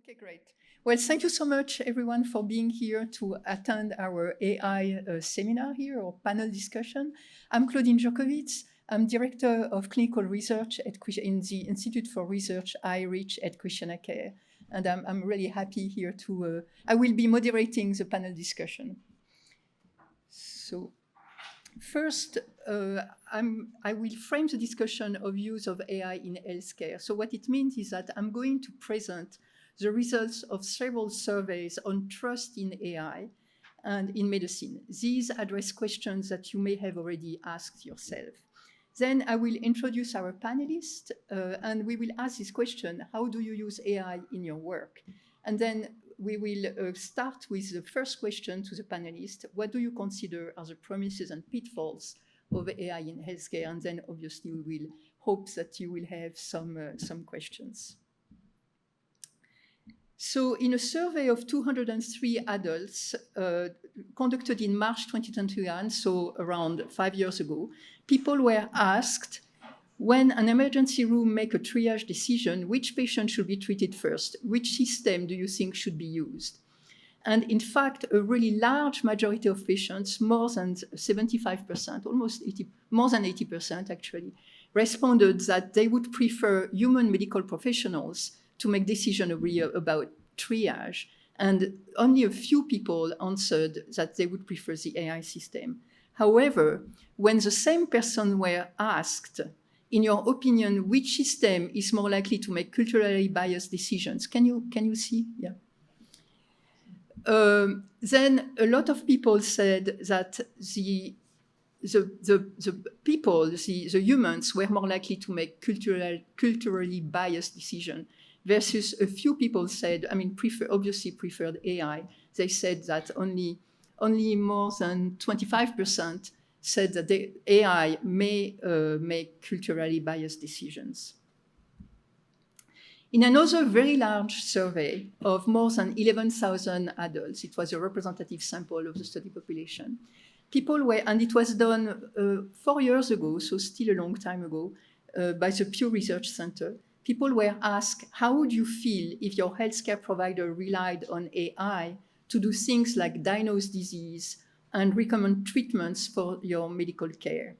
Okay, great. Well, thank you so much, everyone, for being here to attend our AI seminar here, or panel discussion. I'm Claudine Jurkowitz. I'm Director of Clinical Research in the Institute for Research I-REACH at ChristianaCare. And I'm really happy here to, I will be moderating the panel discussion. So first, I will frame the discussion of use of AI in healthcare. So what it means is that I'm going to present the results of several surveys on trust in AI and in medicine. These address questions that you may have already asked yourself. Then I will introduce our panelists, and we will ask this question: how do you use AI in your work? And then we will start with the first question to the panelists. What do you consider are the promises and pitfalls of AI in healthcare? And then obviously we will hope that you will have some questions. So in a survey of 203 adults conducted in March 2021, so around 5 years ago, people were asked, when an emergency room makes a triage decision, which patient should be treated first? Which system do you think should be used? And in fact, a really large majority of patients, more than 75%, almost 80, more than 80% actually, responded that they would prefer human medical professionals to make decisions about triage. And only a few people answered that they would prefer the AI system. However, when the same person were asked, in your opinion, which system is more likely to make culturally biased decisions? Can you see? Yeah. Then a lot of people said that the people, the humans, were more likely to make culturally biased decisions, versus a few people said, obviously preferred AI. They said that only more than 25% said that the AI may make culturally biased decisions. In another very large survey of more than 11,000 adults, it was a representative sample of the study population, people were, and it was done 4 years ago, so still a long time ago, by the Pew Research Center. People were asked, how would you feel if your healthcare provider relied on AI to do things like diagnose disease and recommend treatments for your medical care?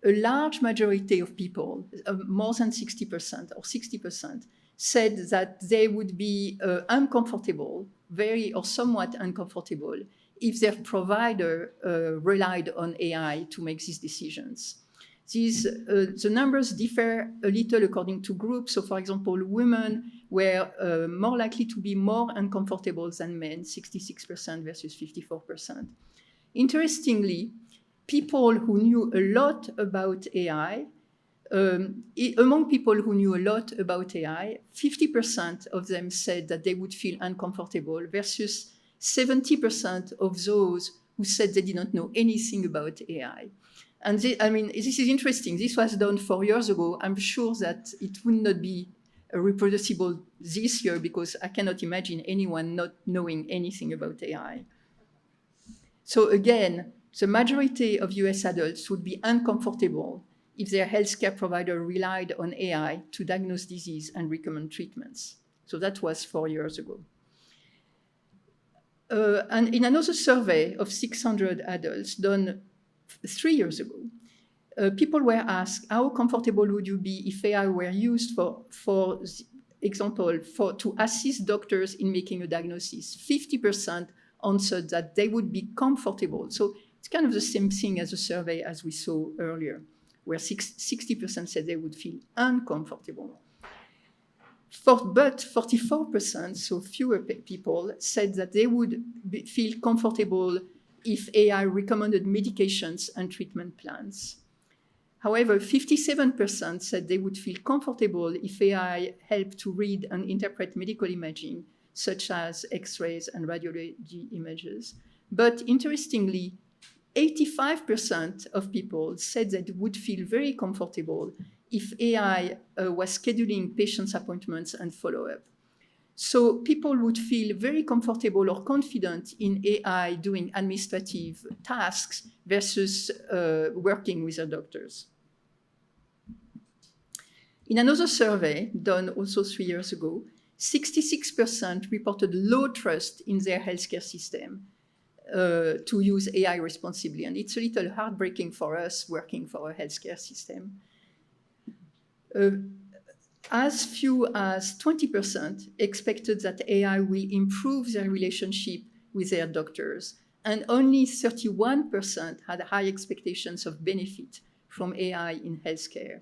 A large majority of people, more than 60% or 60%, said that they would be uncomfortable, very or somewhat uncomfortable, if their provider relied on AI to make these decisions. The numbers differ a little according to groups. So, for example, women were more likely to be more uncomfortable than men, 66% versus 54%. Interestingly, people who knew a lot about AI, among people who knew a lot about AI, 50% of them said that they would feel uncomfortable versus 70% of those who said they did not know anything about AI. And this is interesting. This was done 4 years ago. I'm sure that it would not be reproducible this year because I cannot imagine anyone not knowing anything about AI. So again, the majority of US adults would be uncomfortable if their healthcare provider relied on AI to diagnose disease and recommend treatments. So that was 4 years ago. And in another survey of 600 adults done 3 years ago, people were asked, how comfortable would you be if AI were used for example, to assist doctors in making a diagnosis? 50% answered that they would be comfortable. So it's kind of the same thing as a survey as we saw earlier, where 60% said they would feel uncomfortable. But 44%, so fewer people, said that they would feel comfortable if AI recommended medications and treatment plans. However, 57% said they would feel comfortable if AI helped to read and interpret medical imaging, such as X-rays and radiology images. But interestingly, 85% of people said that they would feel very comfortable if AI was scheduling patients' appointments and follow-up. So people would feel very comfortable or confident in AI doing administrative tasks versus working with their doctors. In another survey done also 3 years ago, 66% reported low trust in their healthcare system to use AI responsibly. And it's a little heartbreaking for us working for a healthcare system. As few as 20% expected that AI will improve their relationship with their doctors, and only 31% had high expectations of benefit from AI in healthcare.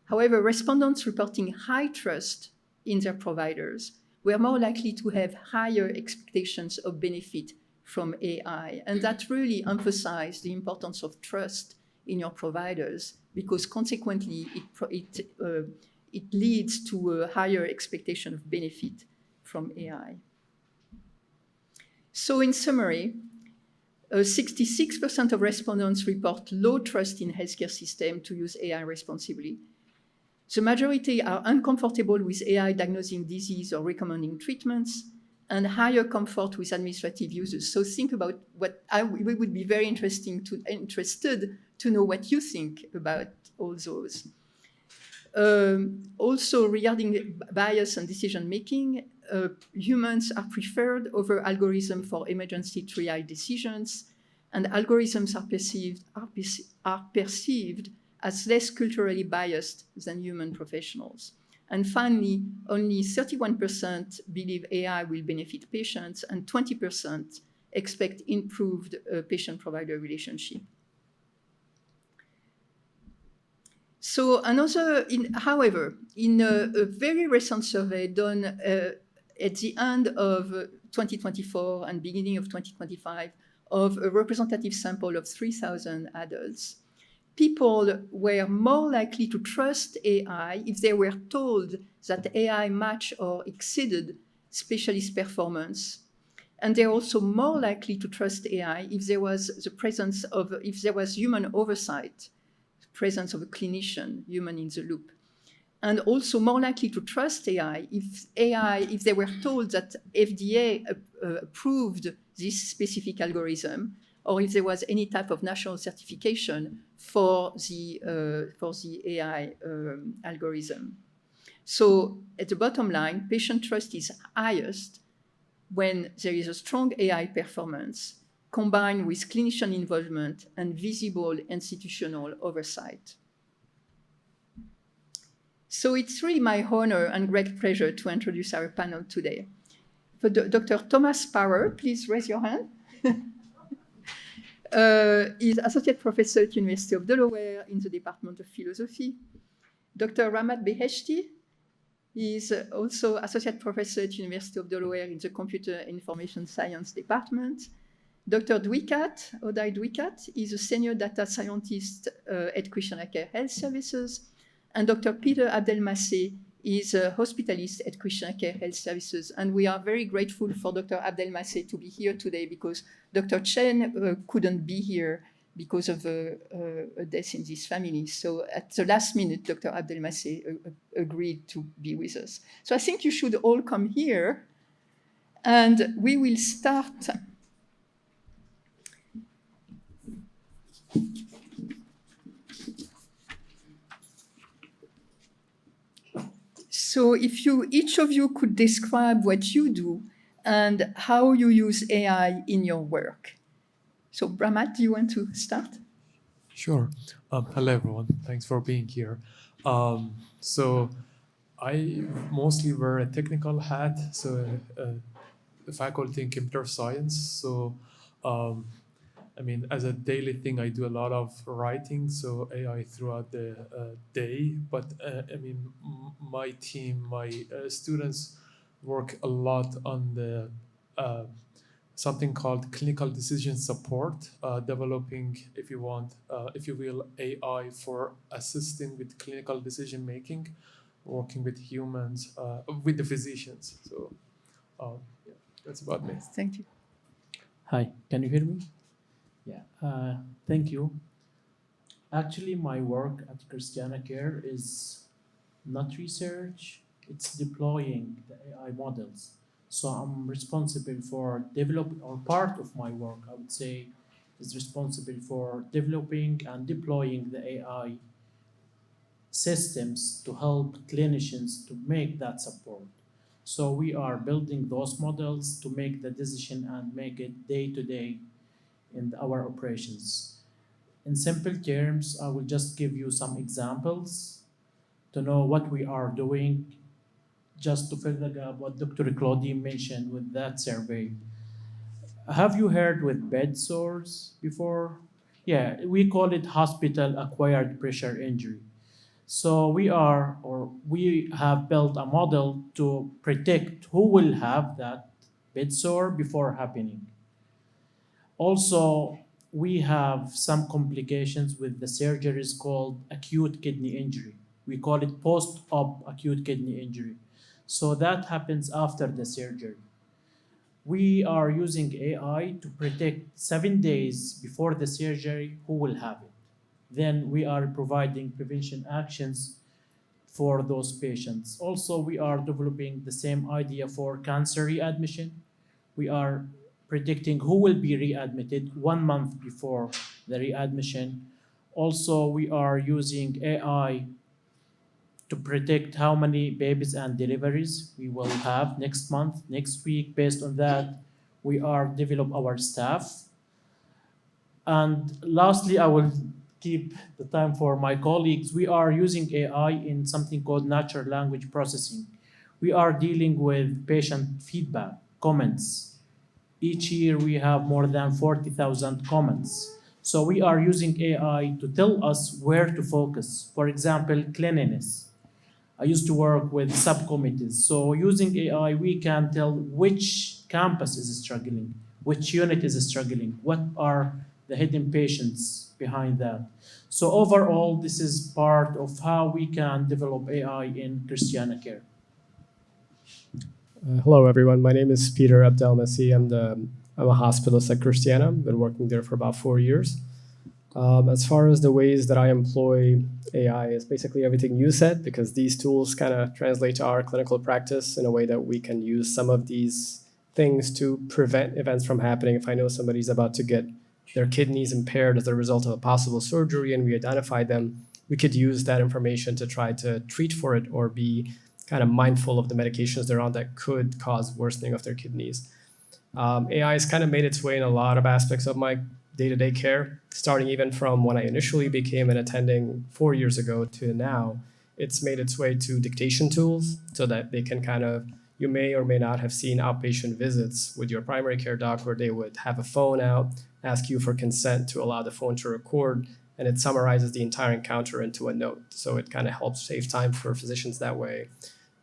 However, respondents reporting high trust in their providers were more likely to have higher expectations of benefit from AI. And that really emphasized the importance of trust in your providers, because consequently, it leads to a higher expectation of benefit from AI. So in summary, 66% of respondents report low trust in healthcare system to use AI responsibly. The majority are uncomfortable with AI diagnosing disease or recommending treatments, and higher comfort with administrative uses. So think about what we would be very interested to know what you think about all those. Also, regarding bias and decision-making, humans are preferred over algorithms for emergency triage decisions, and algorithms are perceived as less culturally biased than human professionals. And finally, only 31% believe AI will benefit patients, and 20% expect improved patient-provider relationship. So however, in a very recent survey done at the end of 2024 and beginning of 2025 of a representative sample of 3,000 adults, people were more likely to trust AI if they were told that AI matched or exceeded specialist performance. And they're also more likely to trust AI if there was human oversight, presence of a clinician, human in the loop. And also more likely to trust AI if they were told that FDA approved this specific algorithm, or if there was any type of national certification for the AI algorithm. So at the bottom line, patient trust is highest when there is a strong AI performance combined with clinician involvement and visible institutional oversight. So it's really my honor and great pleasure to introduce our panel today. For Dr. Thomas Power, please raise your hand. Is Associate Professor at University of Delaware in the Department of Philosophy. Dr. Ramat Beheshti is also Associate Professor at University of Delaware in the Computer Information Science Department. Dr. Uday Dwikat, is a Senior Data Scientist at ChristianaCare Health Services. And Dr. Peter Abdelmasseh is a hospitalist at ChristianaCare Health Services. And we are very grateful for Dr. Abdelmasseh to be here today, because Dr. Chen couldn't be here because of a death in this family. So at the last minute, Dr. Abdelmasseh agreed to be with us. So I think you should all come here, and we will start. So if each of you could describe what you do and how you use AI in your work. So Ramat, do you want to start? Sure. Hello, everyone. Thanks for being here. So I mostly wear a technical hat, so a faculty in computer science. So I mean, as a daily thing, I do a lot of writing, so AI throughout the day. But I mean, my team, my students work a lot on the something called clinical decision support, developing, if you will, AI for assisting with clinical decision making, working with humans, with the physicians. So yeah, that's about me. Thank you. Hi, can you hear me? Yeah, thank you. Actually, my work at ChristianaCare is not research, it's deploying the AI models. So I'm responsible for developing, or part of my work, I would say, is responsible for developing and deploying the AI systems to help clinicians to make that support. So we are building those models to make the decision and make it day to day in our operations. In simple terms, I will just give you some examples to know what we are doing, just to fill the gap what Dr. Claudine mentioned with that survey. Have you heard with bed sores before? Yeah, we call it hospital acquired pressure injury. So we have built a model to predict who will have that bed sore before happening. Also, we have some complications with the surgeries called acute kidney injury. We call it post-op acute kidney injury. So that happens after the surgery. We are using AI to predict 7 days before the surgery who will have it. Then we are providing prevention actions for those patients. Also, we are developing the same idea for cancer readmission. We are predicting who will be readmitted 1 month before the readmission. Also, we are using AI to predict how many babies and deliveries we will have next month, next week. Based on that, we are develop our staff. And lastly, I will keep the time for my colleagues. We are using AI in something called natural language processing. We are dealing with patient feedback, comments. Each year we have more than 40,000 comments. So we are using AI to tell us where to focus. For example, cleanliness. I used to work with subcommittees. So using AI, we can tell which campus is struggling, which unit is struggling, what are the hidden patients behind that. So overall, this is part of how we can develop AI in ChristianaCare. Hello, everyone. My name is Peter Abdelmasih. I'm a hospitalist at Christiana. I've been working there for about 4 years. As far as the ways that I employ AI, is basically everything you said, because these tools kind of translate to our clinical practice in a way that we can use some of these things to prevent events from happening. If I know somebody's about to get their kidneys impaired as a result of a possible surgery and we identify them, we could use that information to try to treat for it or be kind of mindful of the medications they're on that could cause worsening of their kidneys. AI has kind of made its way in a lot of aspects of my day-to-day care, starting even from when I initially became an attending 4 years ago to now. It's made its way to dictation tools so that they can kind of, you may or may not have seen outpatient visits with your primary care doc where they would have a phone out, ask you for consent to allow the phone to record, and it summarizes the entire encounter into a note. So it kind of helps save time for physicians that way.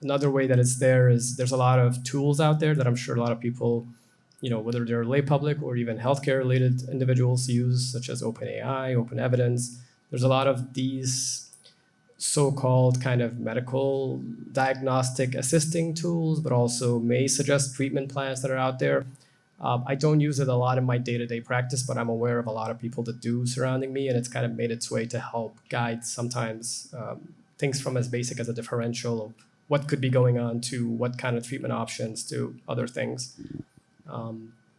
Another way that it's there is there's a lot of tools out there that I'm sure a lot of people, whether they're lay public or even healthcare related individuals use, such as OpenAI, Open Evidence. There's a lot of these so-called kind of medical diagnostic assisting tools, but also may suggest treatment plans that are out there. I don't use it a lot in my day-to-day practice, but I'm aware of a lot of people that do surrounding me, and it's kind of made its way to help guide sometimes things from as basic as a differential of what could be going on to what kind of treatment options to other things. I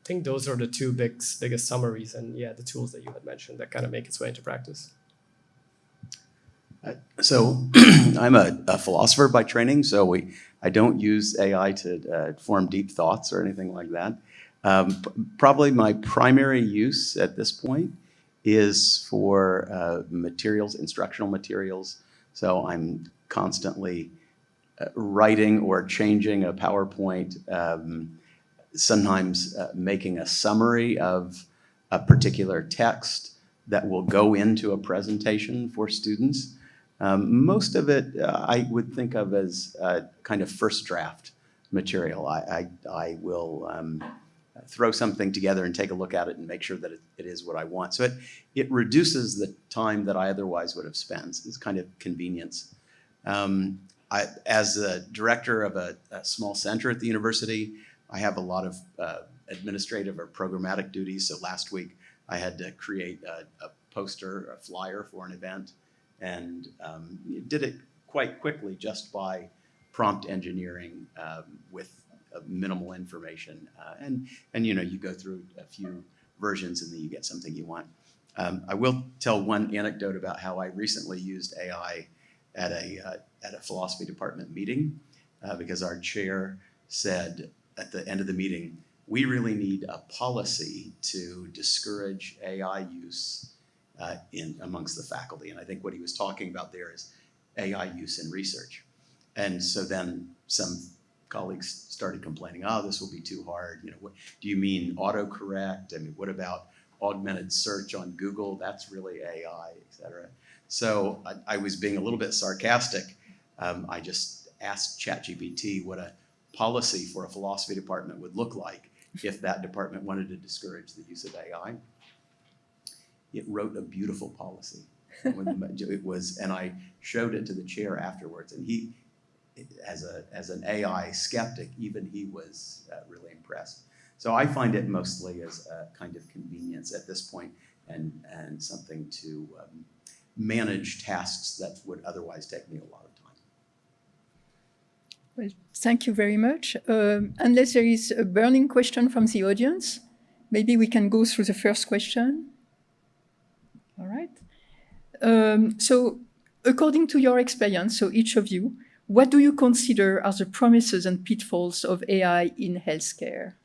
think those are the two biggest summaries, and yeah, the tools that you had mentioned that kind of make its way into practice. So I'm a philosopher by training, so I don't use AI to form deep thoughts or anything like that. Probably my primary use at this point is for materials, instructional materials. So I'm constantly writing or changing a PowerPoint, sometimes making a summary of a particular text that will go into a presentation for students. Most of it I would think of as kind of first draft material. I will throw something together and take a look at it and make sure that it is what I want. So it reduces the time that I otherwise would have spent. It's kind of convenience. As a director of a small center at the university, I have a lot of administrative or programmatic duties. So last week I had to create a poster, a flyer for an event, and did it quite quickly just by prompt engineering with minimal information. And you go through a few versions and then you get something you want. I will tell one anecdote about how I recently used AI at a philosophy department meeting because our chair said at the end of the meeting, we really need a policy to discourage AI use amongst the faculty. And I think what he was talking about there is AI use in research. And so then some colleagues started complaining, oh, this will be too hard. You know, what do you mean autocorrect? I mean, what about augmented search on Google? That's really AI, et cetera. So I was being a little bit sarcastic. I just asked ChatGPT what a policy for a philosophy department would look like if that department wanted to discourage the use of AI. It wrote a beautiful policy. It was, and I showed it to the chair afterwards, and he, as an AI skeptic, even he was really impressed. So I find it mostly as a kind of convenience at this point, and something to manage tasks that would otherwise take me a lot of time. Well, thank you very much. Unless there is a burning question from the audience, maybe we can go through the first question. All right. So according to your experience, so each of you, what do you consider are the promises and pitfalls of AI in healthcare?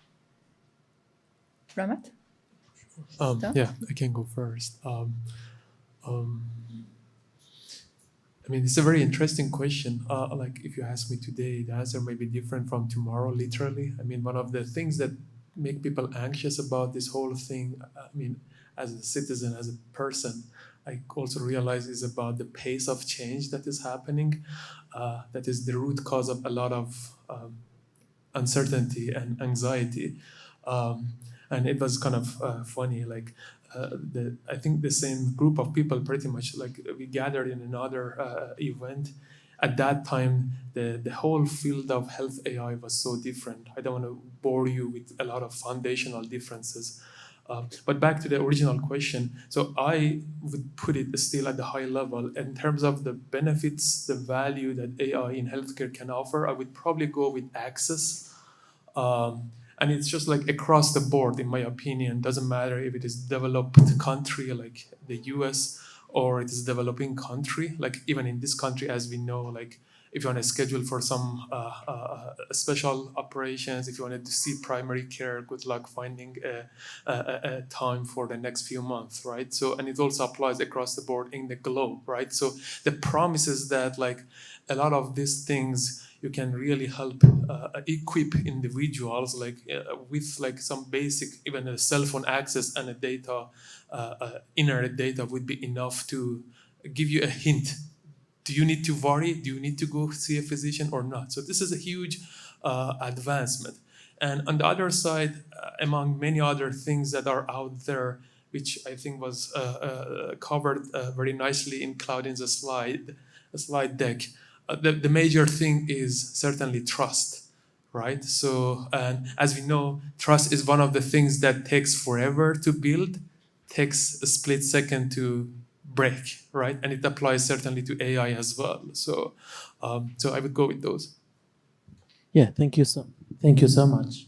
Ramat? Yeah, I can go first. I mean, it's a very interesting question. Like, if you ask me today, the answer may be different from tomorrow, literally. I mean, one of the things that make people anxious about this whole thing, I mean, as a citizen, as a person, I also realize is about the pace of change that is happening. That is the root cause of a lot of uncertainty and anxiety. And it was kind of funny, like, I think the same group of people pretty much, like, we gathered in another event. At that time, the whole field of health AI was so different. I don't want to bore you with a lot of foundational differences. But back to the original question, so I would put it still at the high level. In terms of the benefits, the value that AI in healthcare can offer, I would probably go with access. And it's just like across the board, in my opinion. Doesn't matter if it is developed country like the US or it is developing country. Like even in this country, as we know, like if you want to schedule for some special operations, if you wanted to see primary care, good luck finding a time for the next few months, right? So, and it also applies across the board in the globe, right? So the promise is that like a lot of these things, you can really help equip individuals like with like some basic, even a cell phone access and a data, internet data would be enough to give you a hint. Do you need to worry? Do you need to go see a physician or not? So this is a huge advancement. And on the other side, among many other things that are out there, which I think was covered very nicely in Claudine's slide deck, the major thing is certainly trust, right? So, and as we know, trust is one of the things that takes forever to build, takes a split second to break, right? And it applies certainly to AI as well. So, so I would go with those. Yeah, thank you so much.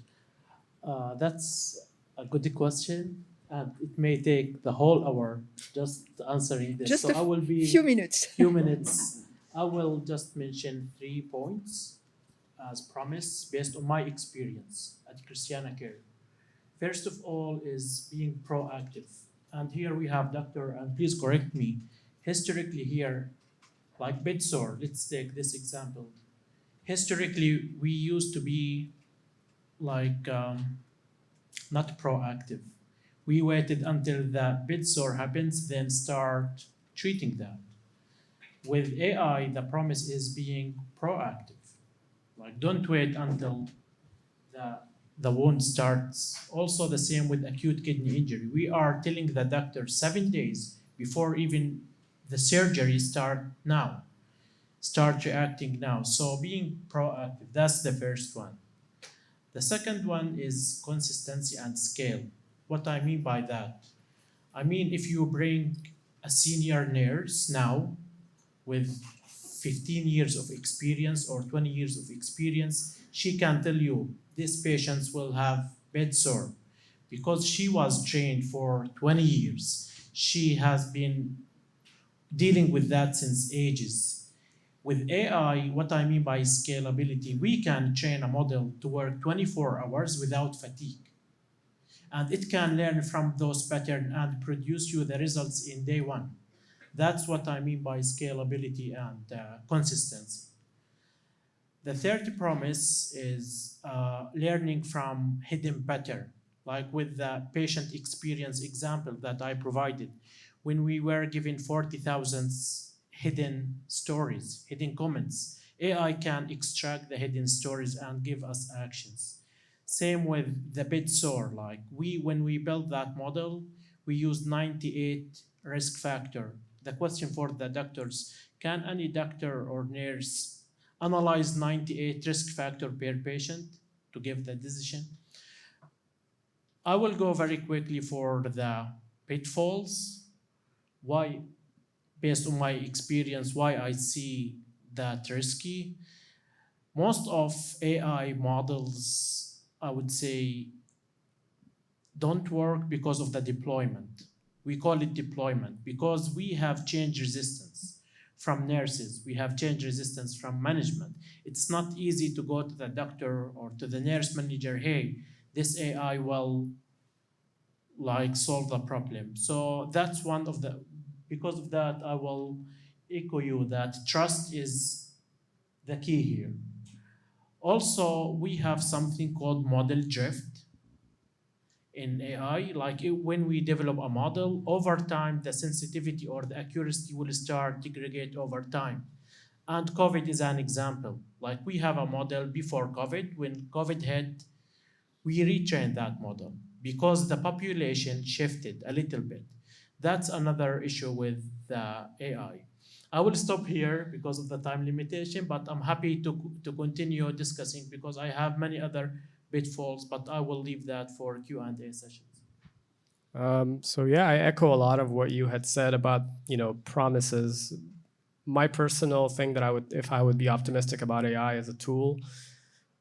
That's a good question, and it may take the whole hour just answering this. Just so I will be few minutes. few minutes. I will just mention 3 points as promised based on my experience at ChristianaCare. First of all is being proactive. And here we have Dr., and please correct me, historically here, like bedsore, let's take this example. Historically, we used to be like not proactive. We waited until the bedsore happens, then start treating that. With AI, the promise is being proactive. Like, don't wait until the wound starts. Also the same with acute kidney injury. We are telling the doctor 7 days before even the surgery start now. Start reacting now. So being proactive, that's the first one. The second one is consistency and scale. What I mean by that? I mean, if you bring a senior nurse now with 15 years of experience or 20 years of experience, she can tell you these patients will have bedsore because she was trained for 20 years. She has been dealing with that since ages. With AI, what I mean by scalability, we can train a model to work 24 hours without fatigue. And it can learn from those patterns and produce you the results in day one. That's what I mean by scalability and consistency. The third promise is learning from hidden pattern, like with the patient experience example that I provided. When we were given 40,000 hidden stories, hidden comments, AI can extract the hidden stories and give us actions. Same with the bed sore, like when we built that model, we used 98 risk factor. The question for the doctors, can any doctor or nurse analyze 98 risk factor per patient to give the decision? I will go very quickly for the pitfalls. Why, based on my experience, why I see that risky. Most of AI models, I would say, don't work because of the deployment. We call it deployment because we have change resistance from nurses. We have change resistance from management. It's not easy to go to the doctor or to the nurse manager, hey, this AI will solve the problem. So that's one of the, because of that, I will echo you that trust is the key here. Also, we have something called model drift in AI. When we develop a model, over time, the sensitivity or the accuracy will start degrade over time. And COVID is an example. Like we have a model before COVID. When COVID hit, we retrained that model because the population shifted a little bit. That's another issue with the AI. I will stop here because of the time limitation, but I'm happy to continue discussing because I have many other pitfalls, but I will leave that for Q&A sessions. So yeah, I echo a lot of what you had said about, promises. My personal thing that if I would be optimistic about AI as a tool,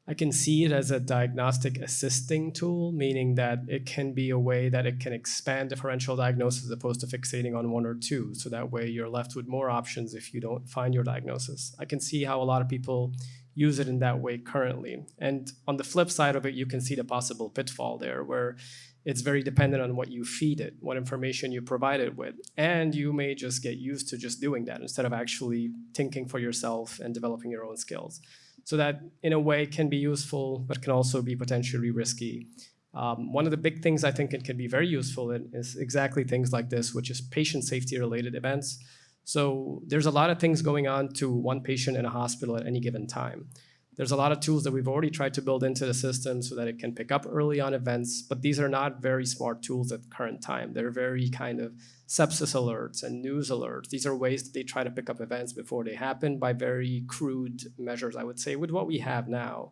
I can see it as a diagnostic assisting tool, meaning that it can be a way that it can expand differential diagnosis as opposed to fixating on one or two. So that way you're left with more options if you don't find your diagnosis. I can see how a lot of people use it in that way currently. And on the flip side of it, you can see the possible pitfall there where it's very dependent on what you feed it, what information you provide it with. And you may just get used to just doing that instead of actually thinking for yourself and developing your own skills. So that in a way can be useful, but can also be potentially risky. One of the big things I think it can be very useful in is exactly things like this, which is patient safety related events. So there's a lot of things going on to one patient in a hospital at any given time. There's a lot of tools that we've already tried to build into the system so that it can pick up early on events, but these are not very smart tools at the current time. They're very kind of sepsis alerts and news alerts. These are ways that they try to pick up events before they happen by very crude measures, I would say, with what we have now.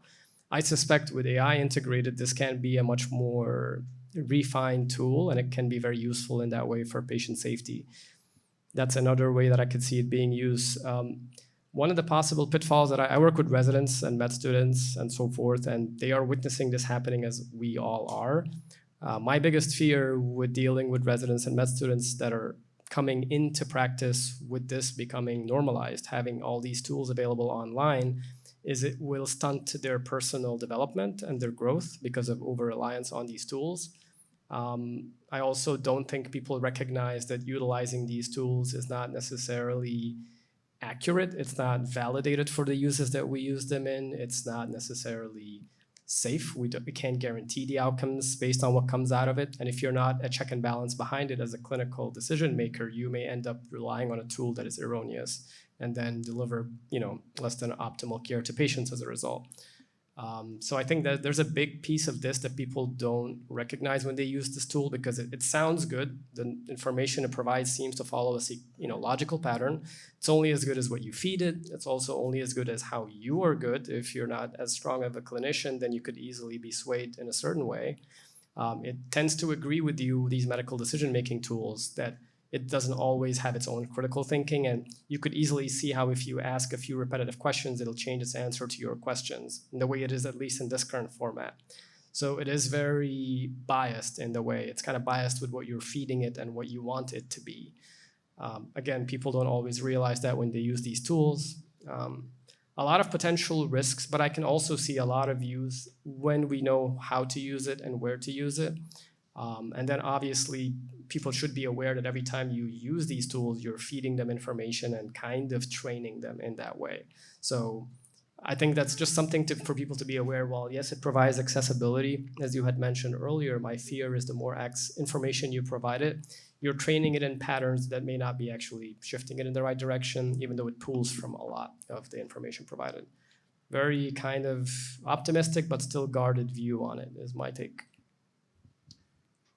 I suspect with AI integrated, this can be a much more refined tool, and it can be very useful in that way for patient safety. That's another way that I could see it being used. One of the possible pitfalls that I work with residents and med students and so forth, and they are witnessing this happening as we all are. My biggest fear with dealing with residents and med students that are coming into practice with this becoming normalized, having all these tools available online, is it will stunt their personal development and their growth because of over-reliance on these tools. I also don't think people recognize that utilizing these tools is not necessarily accurate. It's not validated for the uses that we use them in. It's not necessarily safe. We can't guarantee the outcomes based on what comes out of it. And if you're not a check and balance behind it as a clinical decision maker, you may end up relying on a tool that is erroneous and then deliver, less than optimal care to patients as a result. So I think that there's a big piece of this that people don't recognize when they use this tool because it sounds good. The information it provides seems to follow a logical pattern. It's only as good as what you feed it. It's also only as good as how you are good. If you're not as strong of a clinician, then you could easily be swayed in a certain way. It tends to agree with you, these medical decision-making tools, that it doesn't always have its own critical thinking. And you could easily see how if you ask a few repetitive questions, it'll change its answer to your questions in the way it is, at least in this current format. So it is very biased in the way. It's kind of biased with what you're feeding it and what you want it to be. Again, people don't always realize that when they use these tools. A lot of potential risks, but I can also see a lot of use when we know how to use it and where to use it. And then obviously people should be aware that every time you use these tools, you're feeding them information and kind of training them in that way. So I think that's just something for people to be aware. While yes, it provides accessibility, as you had mentioned earlier, my fear is the more information you provide it, you're training it in patterns that may not be actually shifting it in the right direction, even though it pulls from a lot of the information provided. Very kind of optimistic, but still guarded view on it is my take.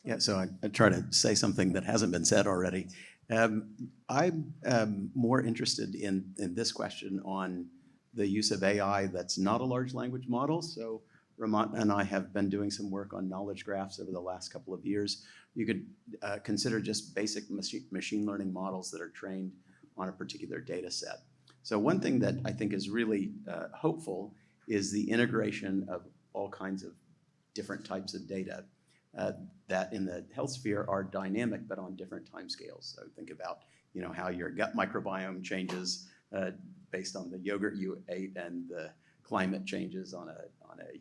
Yeah, so I try to say something that hasn't been said already. I'm more interested in this question on the use of AI that's not a large language model. So Ramat and I have been doing some work on knowledge graphs over the last couple of years. You could consider just basic machine learning models that are trained on a particular data set. So one thing that I think is really hopeful is the integration of all kinds of different types of data that in the health sphere are dynamic but on different timescales. So think about how your gut microbiome changes based on the yogurt you ate, and the climate changes on a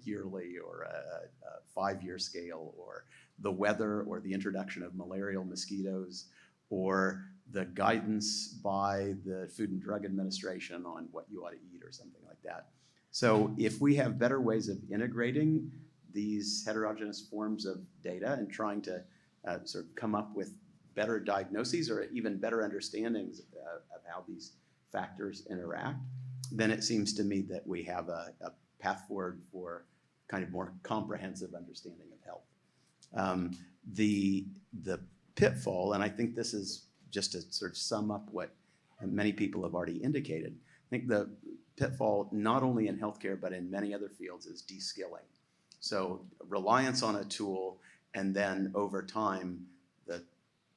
yearly or a 5-year scale, or the weather, or the introduction of malarial mosquitoes, or the guidance by the Food and Drug Administration on what you ought to eat or something like that. So if we have better ways of integrating these heterogeneous forms of data and trying to sort of come up with better diagnoses or even better understandings of how these factors interact, then it seems to me that we have a path forward for kind of more comprehensive understanding of health. The pitfall, and I think this is just to sort of sum up what many people have already indicated, I think the pitfall not only in healthcare but in many other fields is de-skilling. So reliance on a tool, and then over time, the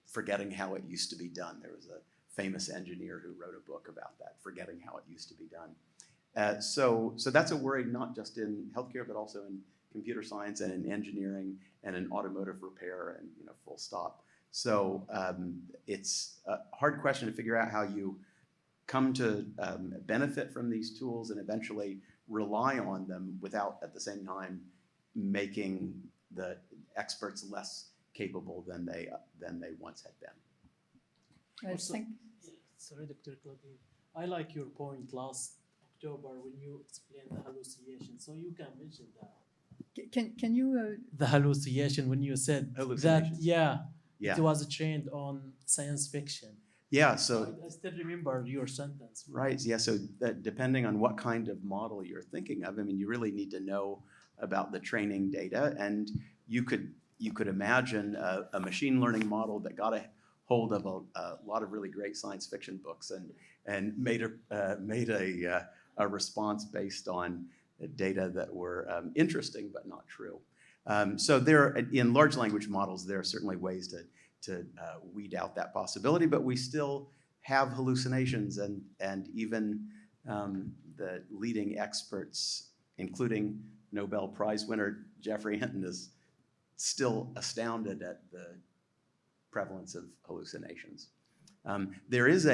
forgetting how it used to be done. There was a famous engineer who wrote a book about that, forgetting how it used to be done. So that's a worry not just in healthcare, but also in computer science and in engineering and in automotive repair, and full stop. So it's a hard question to figure out how you come to benefit from these tools and eventually rely on them without at the same time making the experts less capable than they once had been. Sorry, Dr. Claudine. I like your point last October when you explained the hallucination. So you can mention that. Can you? The hallucination, when you said that, Yeah. it was trained on science fiction. Yeah, so I still remember your sentence. right, yeah, so that depending on what kind of model you're thinking of, I mean, you really need to know about the training data, and you could imagine a machine learning model that got a hold of a lot of really great science fiction books and made a response based on data that were interesting but not true. So in large language models, there are certainly ways to weed out that possibility, but we still have hallucinations, and even the leading experts, including Nobel Prize winner Jeffrey Hinton, is still astounded at the prevalence of hallucinations. There is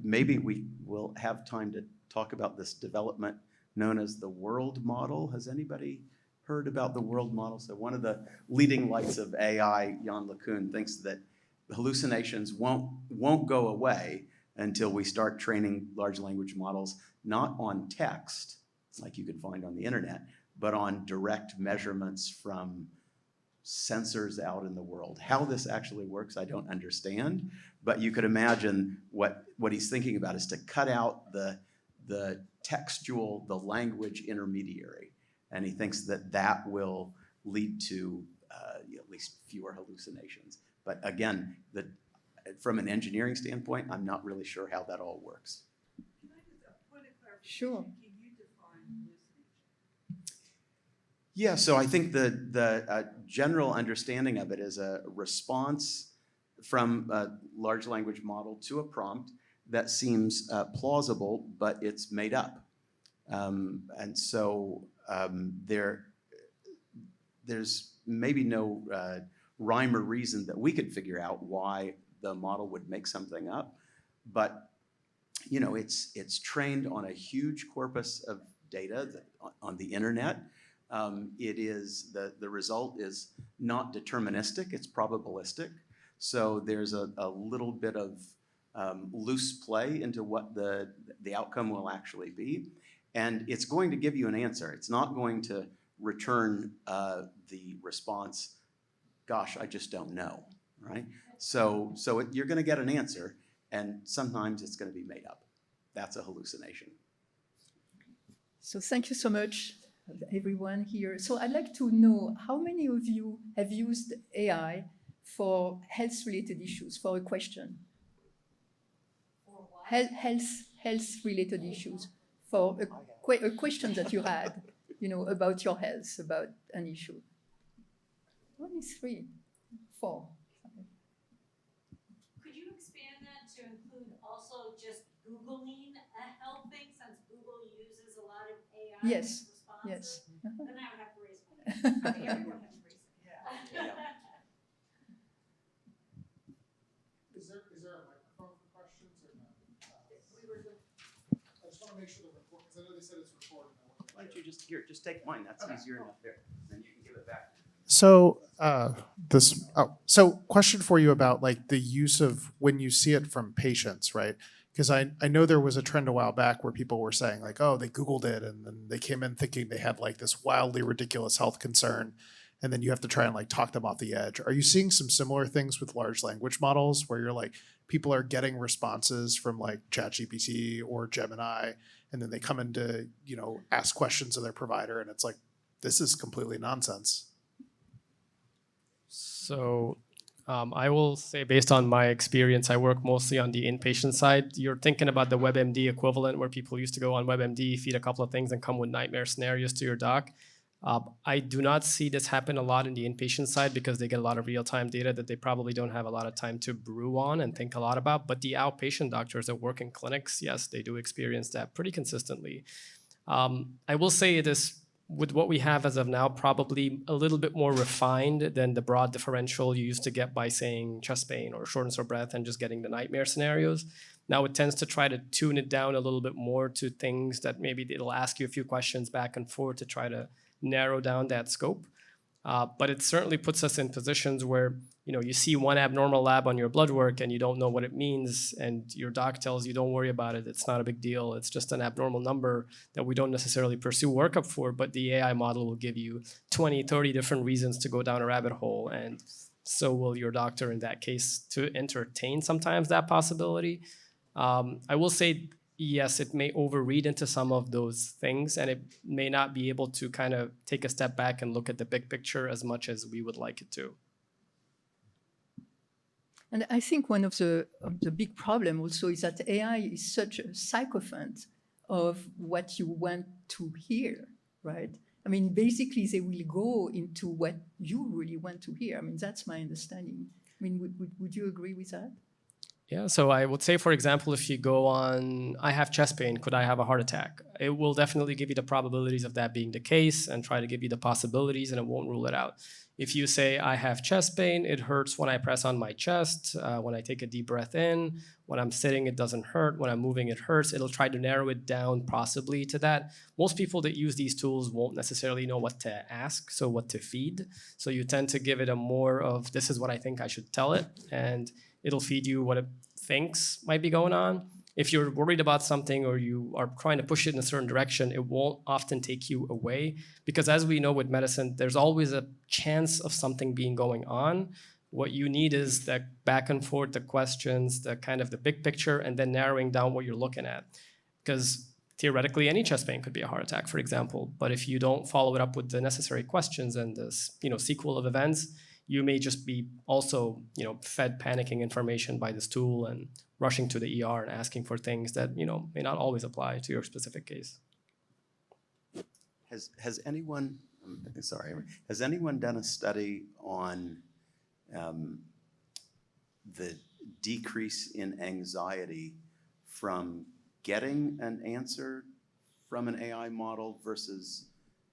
maybe we will have time to talk about this development known as the world model. Has anybody heard about the world model? So one of the leading lights of AI, Jan LeCun, thinks that hallucinations won't go away until we start training large language models not on text, like you could find on the internet, but on direct measurements from sensors out in the world. How this actually works, I don't understand, but you could imagine what he's thinking about is to cut out the textual, the language intermediary, and he thinks that will lead to at least fewer hallucinations. But again, from an engineering standpoint, I'm not really sure how that all works. Can I just point of clarification? Sure. Can you define hallucination? Yeah, so I think the general understanding of it is a response from a large language model to a prompt that seems plausible, but it's made up. And so there's maybe no rhyme or reason that we could figure out why the model would make something up, but it's trained on a huge corpus of data on the internet. It is the result is not deterministic; it's probabilistic. So there's a little bit of loose play into what the outcome will actually be, and it's going to give you an answer. It's not going to return the response, "Gosh, I just don't know." Right? So you're going to get an answer, and sometimes it's going to be made up. That's a hallucination. So thank you so much, everyone here. So I'd like to know how many of you have used AI for health-related issues, for a question? For what? Health-related issues, for a question that you had, about your health, about an issue. Only 3, 4. Could you expand that to include also just Googling a health thing, since Google uses a lot of AI Yes, responses? yes. Then I would have to raise my hand. I think everyone has to raise their hand. Yeah. Is there a microphone for questions or no? We were good. I just want to make sure the report, because I know they said it's recorded. Why don't you just take mine? That's easier enough there. Then you can give it back. So so question for you about like the use of when you see it from patients, right? Because I know there was a trend a while back where people were saying like, oh, they Googled it and then they came in thinking they had like this wildly ridiculous health concern, and then you have to try and like talk them off the edge. Are you seeing some similar things with large language models where you're like, people are getting responses from like ChatGPT or Gemini, and then they come in to, ask questions of their provider, and it's like, this is completely nonsense. So I will say, based on my experience, I work mostly on the inpatient side. You're thinking about the WebMD equivalent, where people used to go on WebMD, feed a couple of things, and come with nightmare scenarios to your doc. I do not see this happen a lot in the inpatient side because they get a lot of real-time data that they probably don't have a lot of time to brew on and think a lot about. But the outpatient doctors that work in clinics, yes, they do experience that pretty consistently. I will say it is, with what we have as of now, probably a little bit more refined than the broad differential you used to get by saying chest pain or shortness of breath and just getting the nightmare scenarios. Now it tends to try to tune it down a little bit more to things that maybe it'll ask you a few questions back and forth to try to narrow down that scope. But it certainly puts us in positions where you see one abnormal lab on your blood work and you don't know what it means, and your doc tells you don't worry about it, it's not a big deal, it's just an abnormal number that we don't necessarily pursue workup for, but the AI model will give you 20, 30 different reasons to go down a rabbit hole, and so will your doctor in that case to entertain sometimes that possibility. I will say, yes, it may overread into some of those things, and it may not be able to kind of take a step back and look at the big picture as much as we would like it to. And I think one of the big problem also is that AI is such a sycophant of what you want to hear, right? I mean, basically, they will go into what you really want to hear. I mean, that's my understanding. I mean, would you agree with that? Yeah, so I would say, for example, if you go on, I have chest pain, could I have a heart attack? It will definitely give you the probabilities of that being the case and try to give you the possibilities, and it won't rule it out. If you say, I have chest pain, it hurts when I press on my chest, when I take a deep breath in, when I'm sitting, it doesn't hurt, when I'm moving, it hurts, it'll try to narrow it down possibly to that. Most people that use these tools won't necessarily know what to ask, so what to feed. So you tend to give it a more of, this is what I think I should tell it, and it'll feed you what it thinks might be going on. If you're worried about something or you are trying to push it in a certain direction, it won't often take you away, because as we know with medicine, there's always a chance of something being going on. What you need is that back and forth, the questions, the kind of the big picture, and then narrowing down what you're looking at. Because theoretically, any chest pain could be a heart attack, for example. But if you don't follow it up with the necessary questions and this, sequel of events, you may just be also, fed panicking information by this tool and rushing to the ER and asking for things that, may not always apply to your specific case. Has anyone done a study on the decrease in anxiety from getting an answer from an AI model versus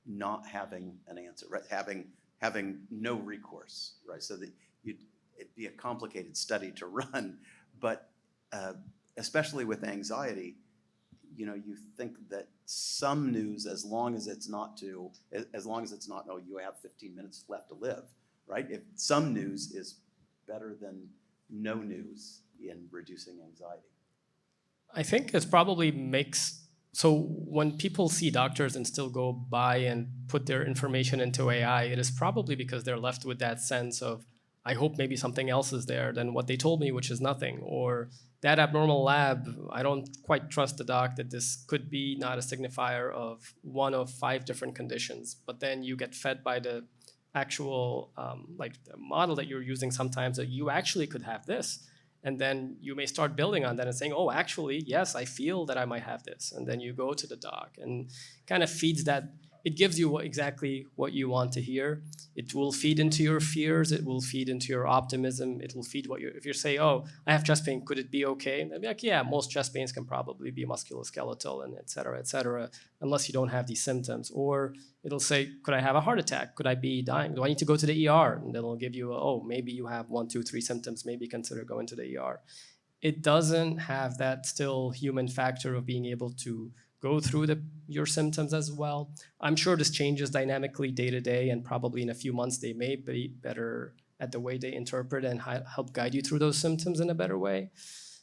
not having an answer, right? Having no recourse, right? So that it'd be a complicated study to run, but especially with anxiety, you know, you think that some news, as long as it's not, oh, you have 15 minutes left to live, right? If some news is better than no news in reducing anxiety. I think it probably makes, so when people see doctors and still go by and put their information into AI, it is probably because they're left with that sense of, I hope maybe something else is there than what they told me, which is nothing. Or that abnormal lab, I don't quite trust the doc that this could be not a signifier of one of 5 different conditions. But then you get fed by the actual, like the model that you're using sometimes, that you actually could have this. And then you may start building on that and saying, oh, actually, yes, I feel that I might have this. And then you go to the doc and kind of feeds that. It gives you exactly what you want to hear. It will feed into your fears. It will feed into your optimism. It will feed what if you say, oh, I have chest pain, could it be okay? And they'll be like, yeah, most chest pains can probably be musculoskeletal and et cetera, unless you don't have these symptoms. Or it'll say, could I have a heart attack? Could I be dying? Do I need to go to the ER? And then it'll give you, oh, maybe you have 1, 2, 3 symptoms. Maybe consider going to the ER. It doesn't have that still human factor of being able to go through your symptoms as well. I'm sure this changes dynamically day to day, and probably in a few months they may be better at the way they interpret and help guide you through those symptoms in a better way.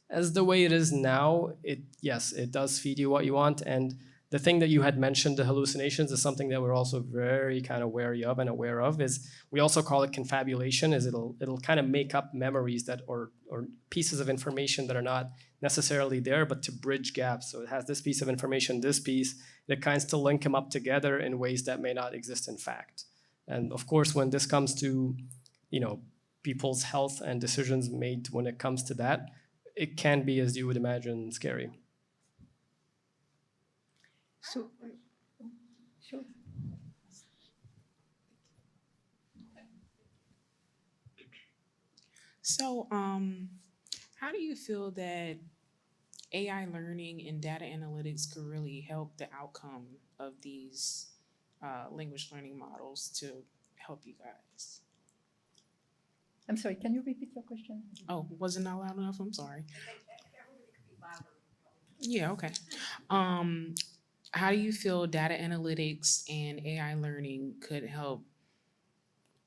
As the way it is now, yes, it does feed you what you want. And the thing that you had mentioned, the hallucinations, is something that we're also very kind of wary of and aware of. Is we also call it confabulation. Is it'll kind of make up memories that or pieces of information that are not necessarily there, but to bridge gaps. So it has this piece of information, this piece, that kinds to link them up together in ways that may not exist in fact. And of course, when this comes to, people's health and decisions made when it comes to that, it can be, as you would imagine, scary. So, sure. So, how do you feel that AI learning and data analytics could really help the outcome of these language learning models to help you guys? I'm sorry, can you repeat your question? Oh, wasn't that loud enough? I'm sorry. Yeah, okay. How do you feel data analytics and AI learning could help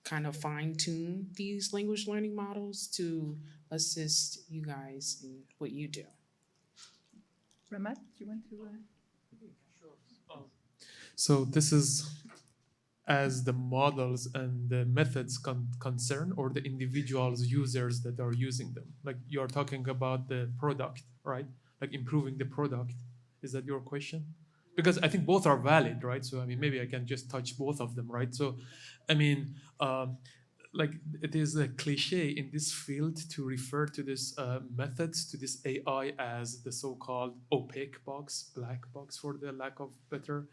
kind of fine tune these language learning models to assist you guys in what you do? Ramat, do you want to? So this is as the models and the methods concern, or the individuals, users that are using them? Like you're talking about the product, right? Like improving the product. Is that your question? Because I think both are valid, right? So, I mean, maybe I can just touch both of them, right? So, I mean, like it is a cliche in this field to refer to this methods, to this AI as the so-called opaque box, black box for the lack of better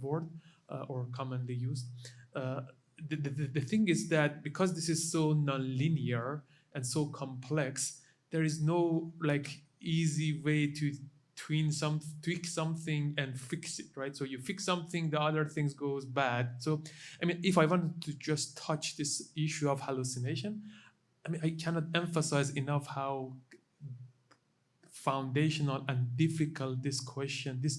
word, or commonly used. The thing is that because this is so nonlinear and so complex, there is no like easy way to tweak something and fix it, right? So you fix something, the other things goes bad. So, I mean, if I wanted to just touch this issue of hallucination, I mean, I cannot emphasize enough how foundational and difficult this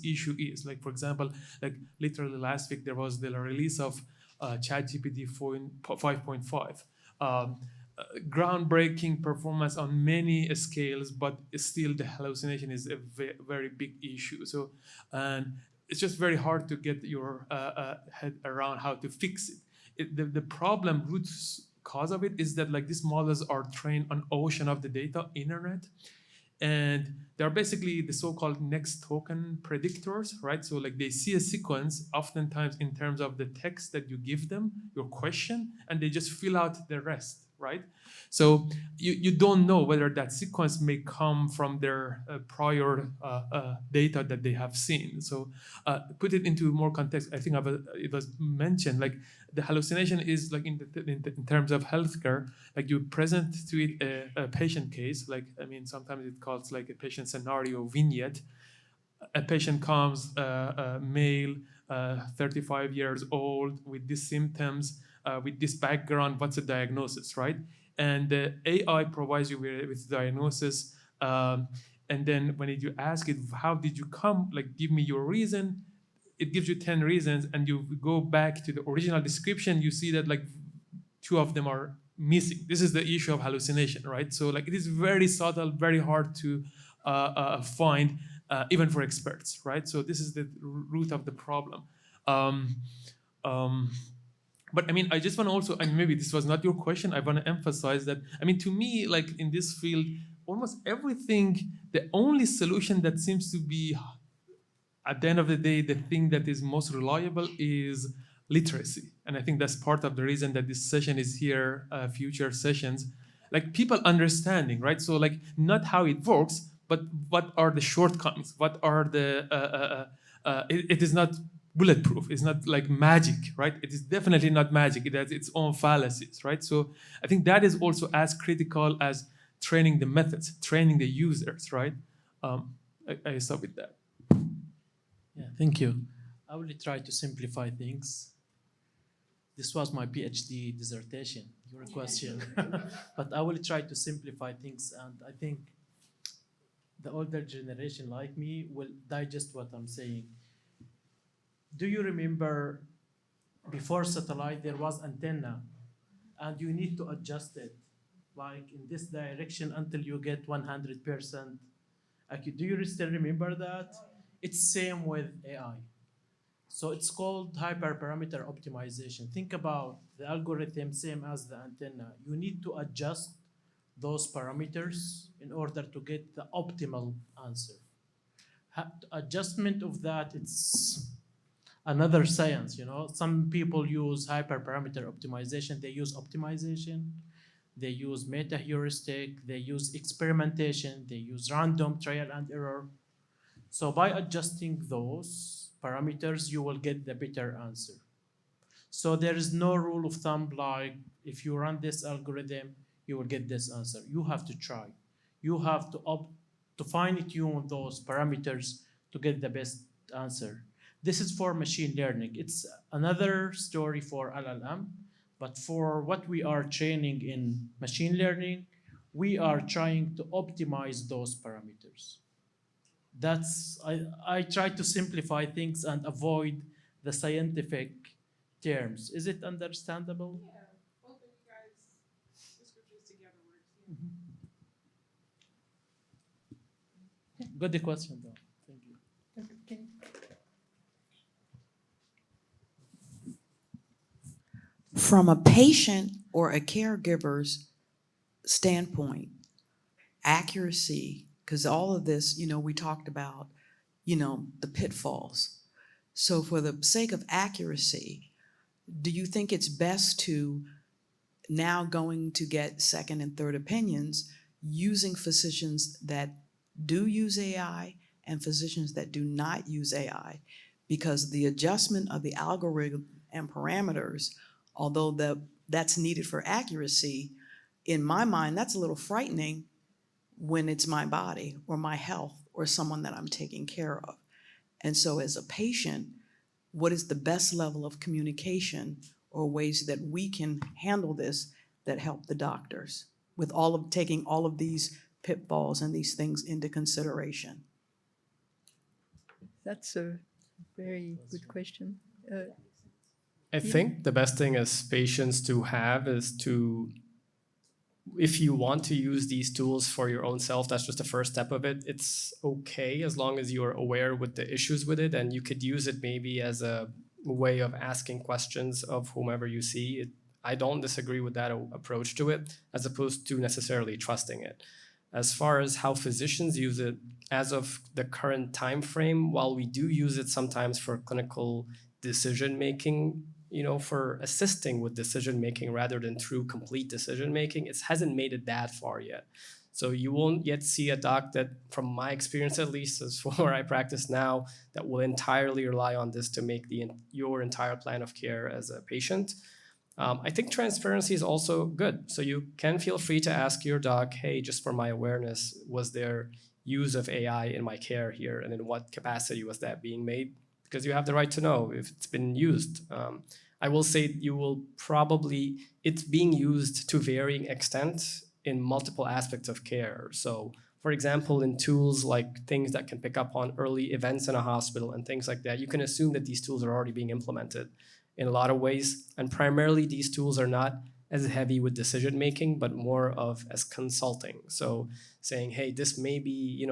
issue is. Like, for example, like literally last week, there was the release of ChatGPT 5.5. Groundbreaking performance on many scales, but still the hallucination is a very big issue. So, and it's just very hard to get your head around how to fix it. The problem, root cause of it is that like these models are trained on ocean of the data, internet, and they're basically the so-called next token predictors, right? So like they see a sequence oftentimes in terms of the text that you give them, your question, and they just fill out the rest, right? So you don't know whether that sequence may come from their prior data that they have seen. So put it into more context, I think it was mentioned, like the hallucination is like in terms of healthcare, like you present to it a patient case, like, I mean, sometimes it calls like a patient scenario vignette. A patient comes, male, 35 years old, with these symptoms, with this background, what's the diagnosis, right? And the AI provides you with diagnosis And then when you ask it, how did you come, like give me your reason, it gives you 10 reasons, and you go back to the original description, you see that like 2 of them are missing. This is the issue of hallucination, right? So like it is very subtle, very hard to find, even for experts, right? So this is the root of the problem. But I mean, I just want to also, and maybe this was not your question, I want to emphasize that, I mean, to me, like in this field, almost everything, the only solution that seems to be, at the end of the day, the thing that is most reliable is literacy. And I think that's part of the reason that this session is here, future sessions, like people understanding, right? So like not how it works, but what are the shortcomings? What are the, it is not bulletproof. It's not like magic, right? It is definitely not magic. It has its own fallacies, right? So I think that is also as critical as training the methods, training the users, right? I stop with that. Yeah, thank you. I will try to simplify things. This was my PhD dissertation, your question. But I will try to simplify things, and I think the older generation like me will digest what I'm saying. Do you remember before satellite there was antenna, and you need to adjust it like in this direction until you get 100% accurate? Do you still remember that? It's same with AI. So it's called hyperparameter optimization. Think about the algorithm same as the antenna. You need to adjust those parameters in order to get the optimal answer. Adjustment of that, it's another science, you know. Some people use hyperparameter optimization, they use optimization, they use meta heuristic, they use experimentation, they use random trial and error. So by adjusting those parameters, you will get the better answer. So there is no rule of thumb like if you run this algorithm, you will get this answer. You have to try. You have to fine-tune those parameters to get the best answer. This is for machine learning. It's another story for LLM, but for what we are training in machine learning, we are trying to optimize those parameters. That's, I try to simplify things and avoid the scientific terms. Is it understandable? Yeah, both of you guys' descriptions together works. Yeah. Good question, though. Thank you. Okay. From a patient or a caregiver's standpoint, accuracy, because all of this, you know, we talked about, you know, the pitfalls. So for the sake of accuracy, do you think it's best to now going to get second and third opinions using physicians that do use AI and physicians that do not use AI? Because the adjustment of the algorithm and parameters, although that's needed for accuracy, in my mind, that's a little frightening when it's my body or my health or someone that I'm taking care of. And so as a patient, what is the best level of communication or ways that we can handle this that help the doctors with taking all of these pitfalls and these things into consideration? That's a very good question. I think the best thing as patients to have is to, if you want to use these tools for your own self, that's just the first step of it. It's okay as long as you are aware with the issues with it, and you could use it maybe as a way of asking questions of whomever you see. I don't disagree with that approach to it, as opposed to necessarily trusting it. As far as how physicians use it, as of the current time frame, while we do use it sometimes for clinical decision making, you know, for assisting with decision making rather than true complete decision making, it hasn't made it that far yet. So you won't yet see a doc that, from my experience at least, as where I practice now, that will entirely rely on this to make your entire plan of care as a patient. I think transparency is also good. So you can feel free to ask your doc, hey, just for my awareness, was there use of AI in my care here? And in what capacity was that being made? Because you have the right to know if it's been used. I will say it's being used to varying extent in multiple aspects of care. So For example, in tools like things that can pick up on early events in a hospital and things like that, you can assume that these tools are already being implemented in a lot of ways. And primarily, these tools are not as heavy with decision making, but more of as consulting. So saying, hey, this may be,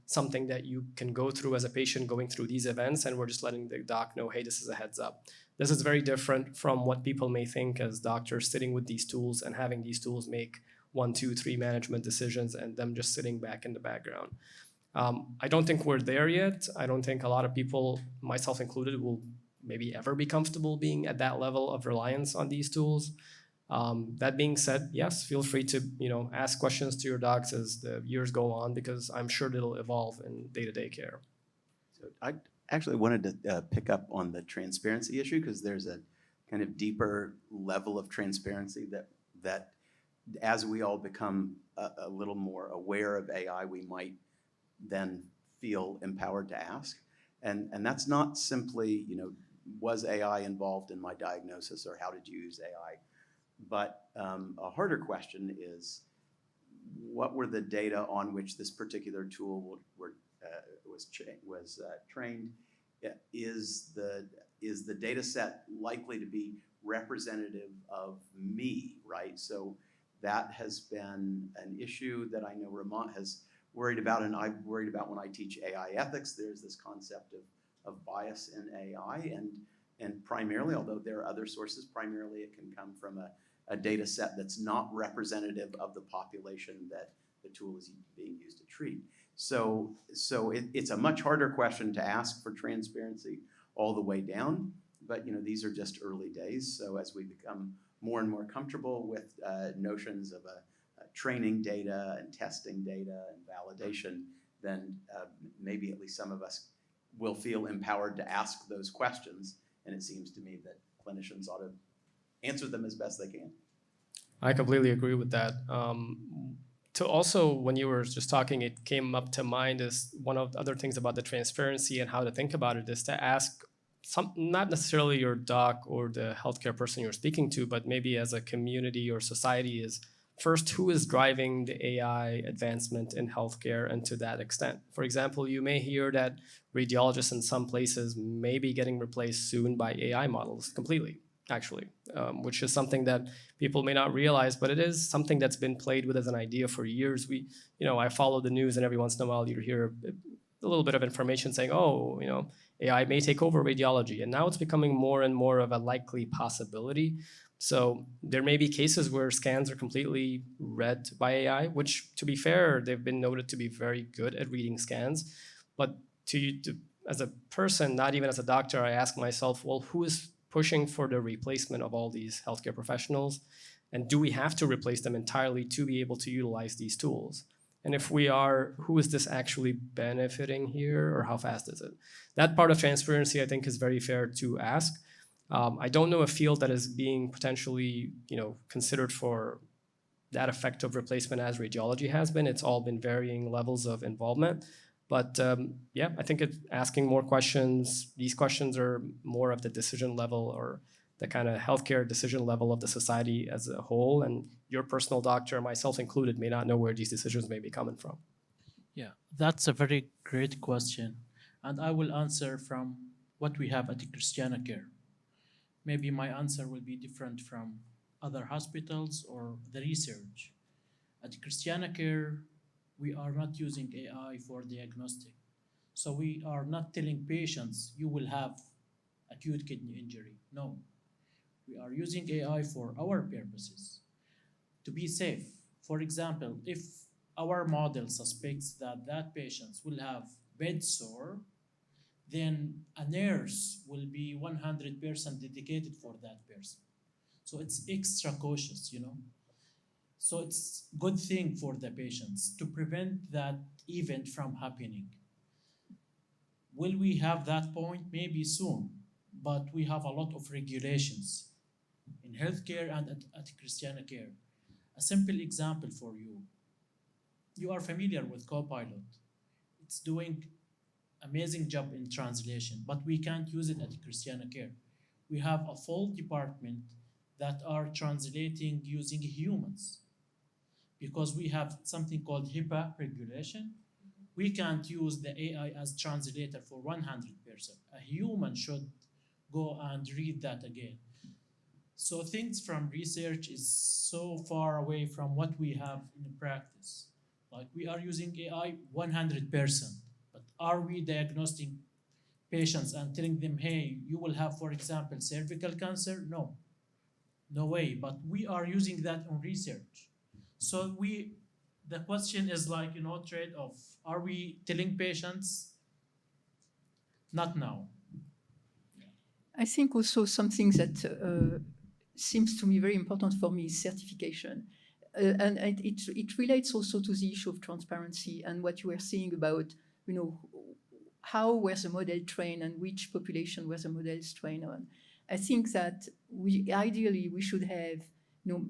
something that you can go through as a patient going through these events, and we're just letting the doc know, hey, this is a heads up. This is very different from what people may think as doctors sitting with these tools and having these tools make 1, 2, 3 management decisions and them just sitting back in the background. I don't think we're there yet. I don't think a lot of people, myself included, will maybe ever be comfortable being at that level of reliance on these tools. That being said, yes, feel free to ask questions to your docs as the years go on, because I'm sure it'll evolve in day-to-day care. So I actually wanted to pick up on the transparency issue, because there's a kind of deeper level of transparency that as we all become a little more aware of AI, we might then feel empowered to ask. And that's not simply, was AI involved in my diagnosis, or how did you use AI? But a harder question is, what were the data on which this particular tool was trained? Is the data set likely to be representative of me, right? So that has been an issue that I know Ramon has worried about, and I've worried about when I teach AI ethics. There's this concept of bias in AI, and primarily, although there are other sources, primarily it can come from a data set that's not representative of the population that the tool is being used to treat. So it's a much harder question to ask for transparency all the way down, but these are just early days. So as we become more and more comfortable with notions of training data and testing data and validation, then maybe at least some of us will feel empowered to ask those questions. And it seems to me that clinicians ought to answer them as best they can. I completely agree with that. To also, when you were just talking, it came up to mind as one of the other things about the transparency and how to think about it is to ask not necessarily your doc or the healthcare person you're speaking to, but maybe as a community or society is first, who is driving the AI advancement in healthcare, and to that extent. For example, you may hear that radiologists in some places may be getting replaced soon by AI models completely, actually, which is something that people may not realize, but it is something that's been played with as an idea for years. I follow the news, and every once in a while you hear a little bit of information saying, AI may take over radiology, and now it's becoming more and more of a likely possibility. So there may be cases where scans are completely read by AI, which, to be fair, they've been noted to be very good at reading scans. But as a person, not even as a doctor, I ask myself, well, who is pushing for the replacement of all these healthcare professionals? And do we have to replace them entirely to be able to utilize these tools? And if we are, who is this actually benefiting here, or how fast is it? That part of transparency, I think, is very fair to ask. I don't know a field that is being potentially, considered for that effective replacement as radiology has been. It's all been varying levels of involvement. But I think asking more questions, these questions are more of the decision level or the kind of healthcare decision level of the society as a whole. And your personal doctor, myself included, may not know where these decisions may be coming from. Yeah, that's a very great question. And I will answer from what we have at the ChristianaCare. Maybe my answer will be different from other hospitals or the research. At ChristianaCare, we are not using AI for diagnostic. So we are not telling patients you will have acute kidney injury. No, we are using AI for our purposes to be safe. For example, if our model suspects that patient will have bed sore, then a nurse will be 100% dedicated for that person. So it's extra cautious, So it's a good thing for the patients to prevent that event from happening. Will we have that point? Maybe soon, but we have a lot of regulations in healthcare and at ChristianaCare. A simple example for you. You are familiar with Copilot. It's doing amazing job in translation, but we can't use it at ChristianaCare. We have a full department that are translating using humans. because we have something called HIPAA regulation. We can't use the AI as translator for 100%. A human should go and read that again. So things from research is so far away from what we have in practice. Like we are using AI 100%, but are we diagnosing patients and telling them, hey, you will have, for example, cervical cancer? No, no way. But we are using that on research. So the question is like, trade-off. Are we telling patients? Not now. I think also something that seems to me very important for me is certification. And it relates also to the issue of transparency and what you were saying about, how were the model trained and which population were the models trained on. I think that ideally we should have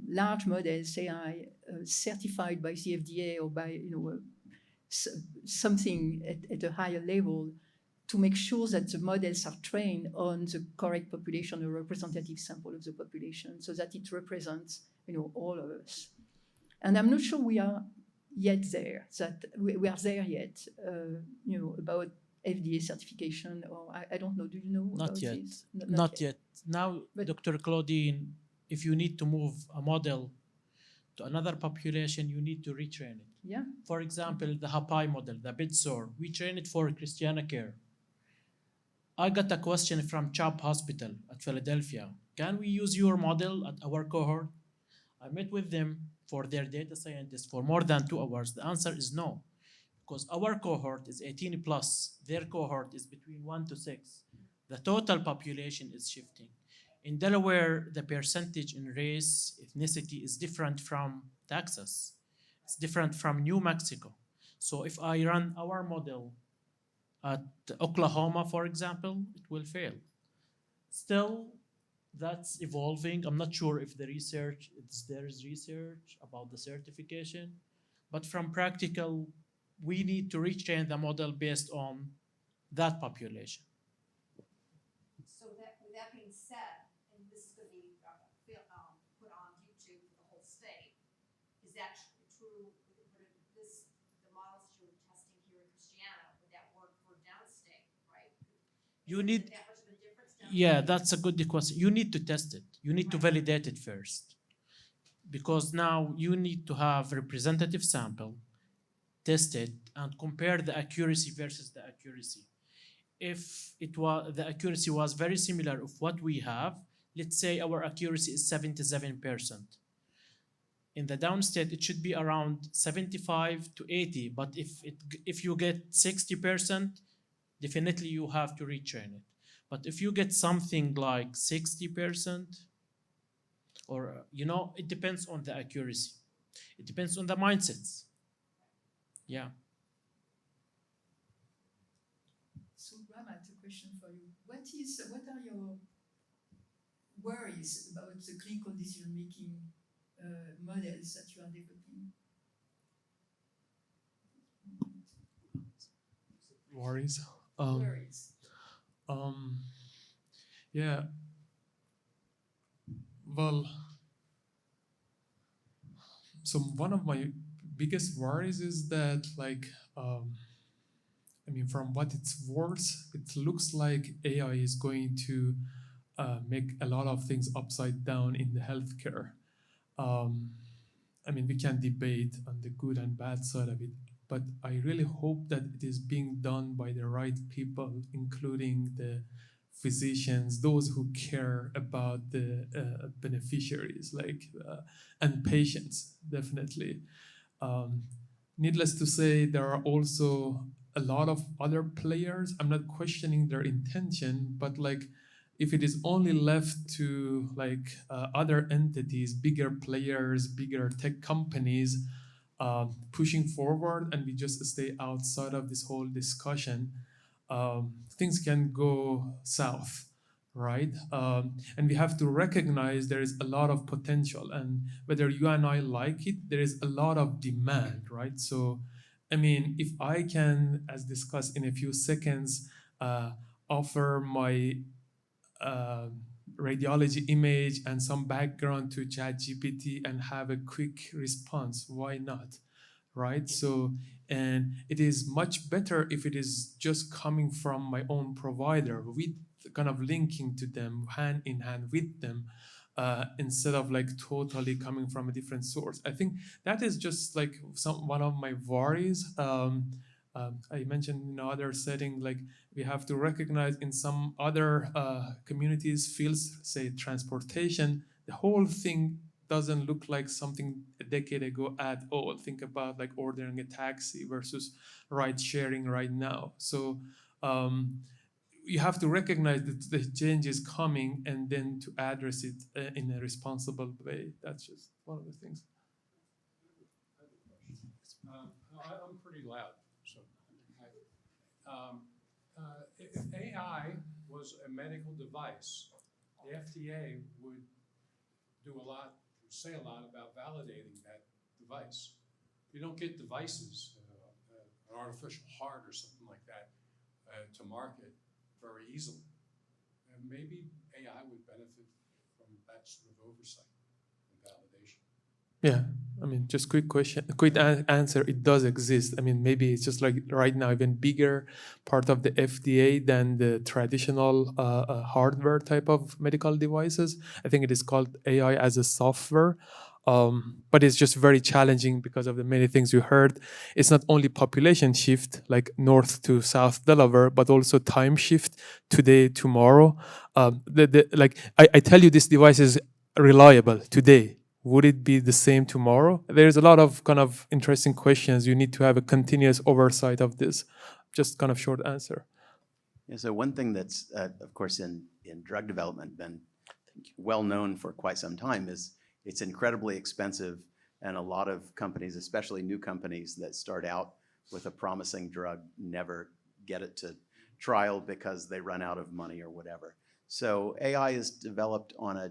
large models, AI, certified by the FDA or by something at a higher level to make sure that the models are trained on the correct population, a representative sample of the population, so that it represents all of us. And I'm not sure we are yet there, that we are there yet, about FDA certification, or I don't know. Do you know Not about yet. this? Not yet. Now, But- Dr. Claudine, if you need to move a model to another population, you need to retrain it. Yeah. For example, the HAPI model, the BIDSOR, we train it for ChristianaCare. I got a question from CHOP Hospital at Philadelphia. Can we use your model at our cohort? I met with them for their data scientists for more than 2 hours. The answer is no, because our cohort is 18 plus. Their cohort is between 1 to 6. The total population is shifting. In Delaware, the percentage in race, ethnicity is different from Texas. It's different from New Mexico. So if I run our model at Oklahoma, for example, it will fail. Still, that's evolving. I'm not sure if there is research about the certification, but from practical, we need to retrain the model based on that population. So with that being said, and this is going to be put on YouTube for the whole state, is that true? The models that you're testing here in Christiana, would that work for downstate, right? You Is need, that much of a difference yeah, downstate? that's a good question. You need to test it. You need to validate it first, because now you need to have representative sample, test it, and compare the accuracy versus the accuracy. If the accuracy was very similar of what we have, let's say our accuracy is 77%. In the downstate, it should be around 75 to 80, but if you get 60%, definitely you have to retrain it. But if you get something like 60%, or it depends on the accuracy. It depends on the mindsets. Yeah. So, Ramat, a question for you. What are your worries about the clinical decision-making models that you are developing? Worries. Worries. Yeah. Well, so one of my biggest worries is that, from what it's worth, it looks like AI is going to make a lot of things upside down in the healthcare. We can debate on the good and bad side of it, but I really hope that it is being done by the right people, including the physicians, those who care about the beneficiaries, and patients, definitely. Needless to say, there are also a lot of other players. I'm not questioning their intention, but if it is only left to other entities, bigger players, bigger tech companies pushing forward, and we just stay outside of this whole discussion, things can go south, right? And we have to recognize there is a lot of potential, and whether you and I like it, there is a lot of demand, right? So, if I can, as discussed in a few seconds, offer my radiology image and some background to ChatGPT and have a quick response. Why not? Right? So, and it is much better if it is just coming from my own provider with kind of linking to them hand in hand with them, instead of like totally coming from a different source. I think that is just like one of my worries. I mentioned in other setting, like we have to recognize in some other communities, fields, say transportation, the whole thing doesn't look like something a decade ago at all. Think about like ordering a taxi versus ride sharing right now. So you have to recognize that the change is coming and then to address it in a responsible way. That's just one of the things. I'm pretty loud, so if AI was a medical device, the FDA would say a lot about validating that device. You don't get devices, an artificial heart or something like that, to market very easily. And maybe AI would benefit from that sort of oversight and validation. Yeah, I mean, just quick question, answer. It does exist. I mean, maybe it's just like right now even bigger part of the FDA than the traditional hardware type of medical devices. I think it is called AI as a software. But it's just very challenging because of the many things you heard. It's not only population shift, like north to south Delaware, but also time shift, today, tomorrow. I tell you, this device is reliable today. Would it be the same tomorrow? There's a lot of kind of interesting questions. You need to have a continuous oversight of this. Just kind of short answer. Yeah, so one thing that's, of course, in drug development been well known for quite some time is it's incredibly expensive, and a lot of companies, especially new companies that start out with a promising drug, never get it to trial because they run out of money or whatever. So AI is developed on a,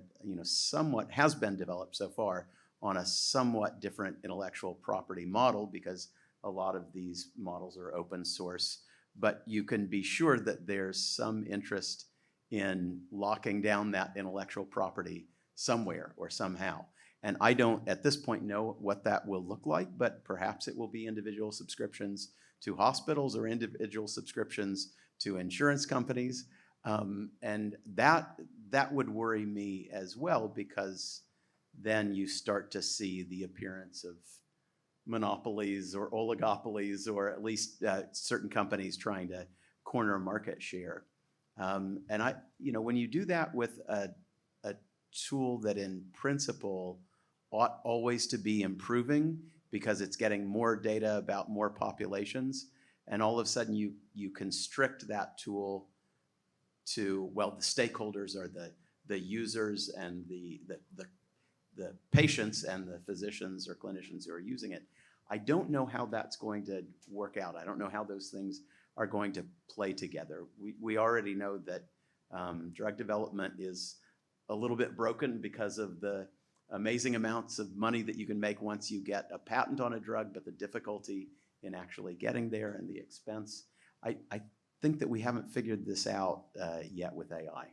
has been developed so far on a somewhat different intellectual property model, because a lot of these models are open source, but you can be sure that there's some interest in locking down that intellectual property somewhere or somehow. And I don't at this point know what that will look like, but perhaps it will be individual subscriptions to hospitals or individual subscriptions to insurance companies. And that would worry me as well, because then you start to see the appearance of monopolies or oligopolies, or at least certain companies trying to corner market share. And when you do that with a tool that in principle ought always to be improving because it's getting more data about more populations, and all of a sudden you constrict that tool to, well, the stakeholders are the users and the patients and the physicians or clinicians who are using it. I don't know how that's going to work out. I don't know how those things are going to play together. We already know that drug development is a little bit broken because of the amazing amounts of money that you can make once you get a patent on a drug, but the difficulty in actually getting there and the expense. I think that we haven't figured this out yet with AI.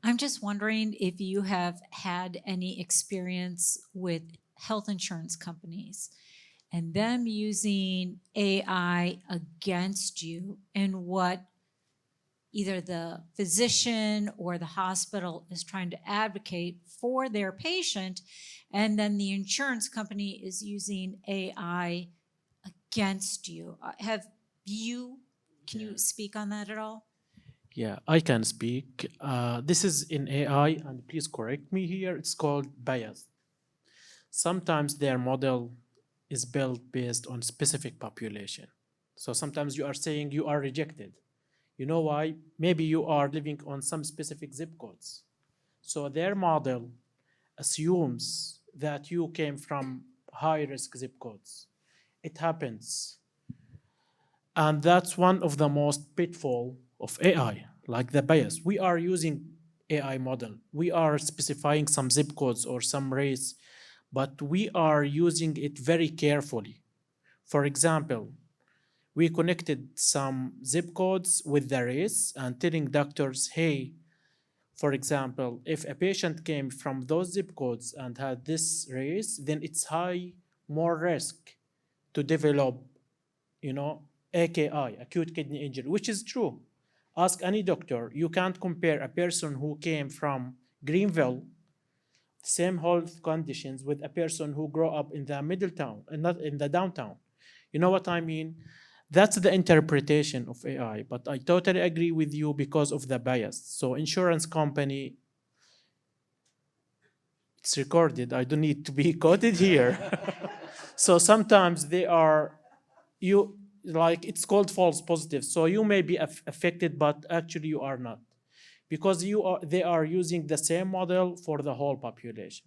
I'm just wondering if you have had any experience with health insurance companies and them using AI against you, and what either the physician or the hospital is trying to advocate for their patient, and then the insurance company is using AI against you. Can you speak on that at all? Yeah, I can speak. This is in AI, and please correct me here. It's called bias. Sometimes their model is built based on specific population. So sometimes you are saying you are rejected. You know why? Maybe you are living on some specific zip codes. So their model assumes that you came from high-risk zip codes. It happens. And that's one of the most pitfall of AI, like the bias. We are using AI model. We are specifying some zip codes or some race, but we are using it very carefully For example, we connected some zip codes with the race and telling doctors, hey, for example, if a patient came from those zip codes and had this race, then it's high, more risk to develop, AKI, acute kidney injury, which is true. Ask any doctor. You can't compare a person who came from Greenville, same health conditions, with a person who grew up in the middle town and not in the downtown. You know what I mean? That's the interpretation of AI, but I totally agree with you because of the bias. So insurance company, it's recorded. I don't need to be quoted here. So sometimes they are, it's called false positive. So you may be affected, but actually you are not, because they are using the same model for the whole population.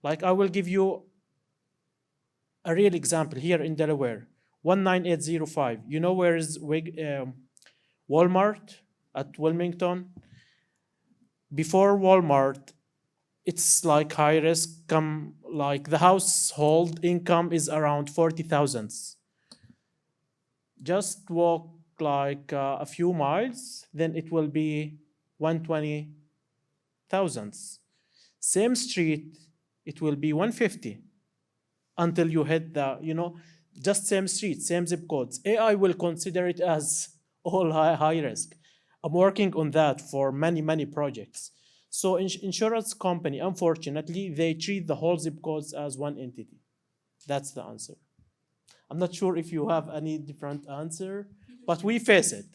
Like I will give you a real example here in Delaware, 19805. You know where is Walmart at Wilmington? Before Walmart, it's like high risk, like the household income is around 40,000. Just walk like a few miles, then it will be 120,000. Same street, it will be 150 until you hit just same street, same zip codes. AI will consider it as all high risk. I'm working on that for many, many projects. So insurance company, unfortunately, they treat the whole zip codes as one entity. That's the answer. I'm not sure if you have any different answer, but we face it.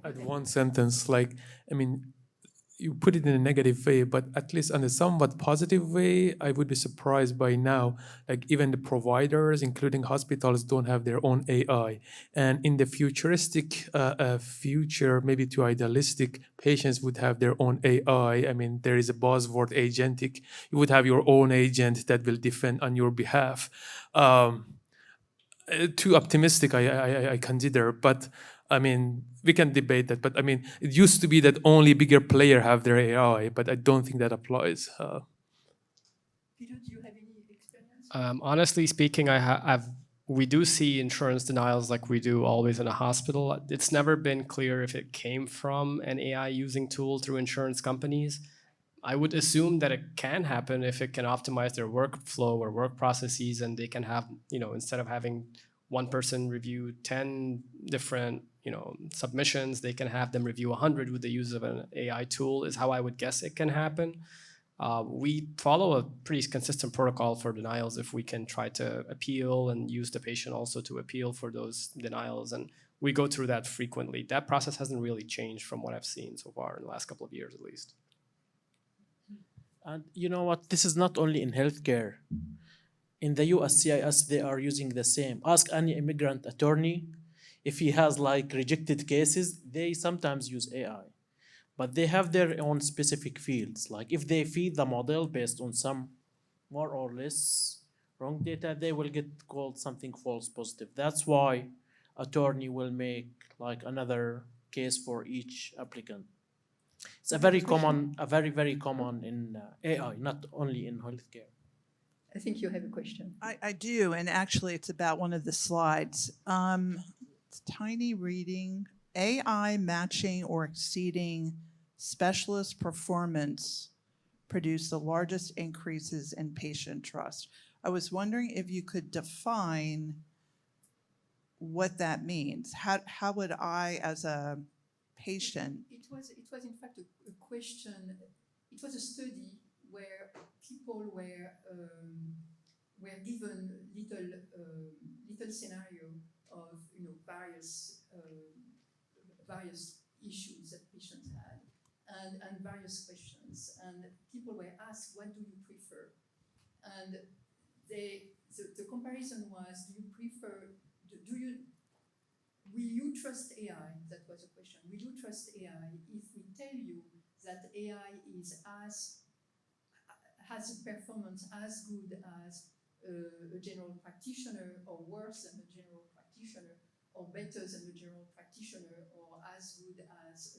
Add one sentence, you put it in a negative way, but at least in a somewhat positive way, I would be surprised by now. Like even the providers, including hospitals, don't have their own AI. And in the futuristic future, maybe too idealistic, patients would have their own AI. I mean, there is a buzzword, agentic. You would have your own agent that will defend on your behalf. Too optimistic, I consider, but I mean, we can debate that, but I mean, it used to be that only bigger player have their AI, but I don't think that applies. Peter, do you have any experience? Honestly speaking, we do see insurance denials like we do always in a hospital. It's never been clear if it came from an AI using tool through insurance companies. I would assume that it can happen if it can optimize their workflow or work processes, and they can have, instead of having one person review 10 different, submissions, they can have them review 100 with the use of an AI tool, is how I would guess it can happen. We follow a pretty consistent protocol for denials if we can try to appeal and use the patient also to appeal for those denials. And we go through that frequently. That process hasn't really changed from what I've seen so far in the last couple of years, at least. And you know what? This is not only in healthcare. In the USCIS, they are using the same. Ask any immigrant attorney if he has rejected cases. They sometimes use AI, but they have their own specific fields. Like if they feed the model based on some more or less wrong data, they will get called something false positive. That's why attorney will make another case for each applicant. It's a very, very common in AI, not only in healthcare. I think you have a question. I do, and actually it's about one of the slides. It's tiny reading, AI matching or exceeding specialist performance produce the largest increases in patient trust. I was wondering if you could define what that means. How would I, as a patient? It was in fact a question. It was a study where people were given little scenario of various issues that patients had and various questions, and people were asked, what do you prefer? And the comparison was, will you trust AI? That was a question. Will you trust AI if we tell you that AI has a performance as good as a general practitioner, or worse than a general practitioner, or better than a general practitioner, or as good as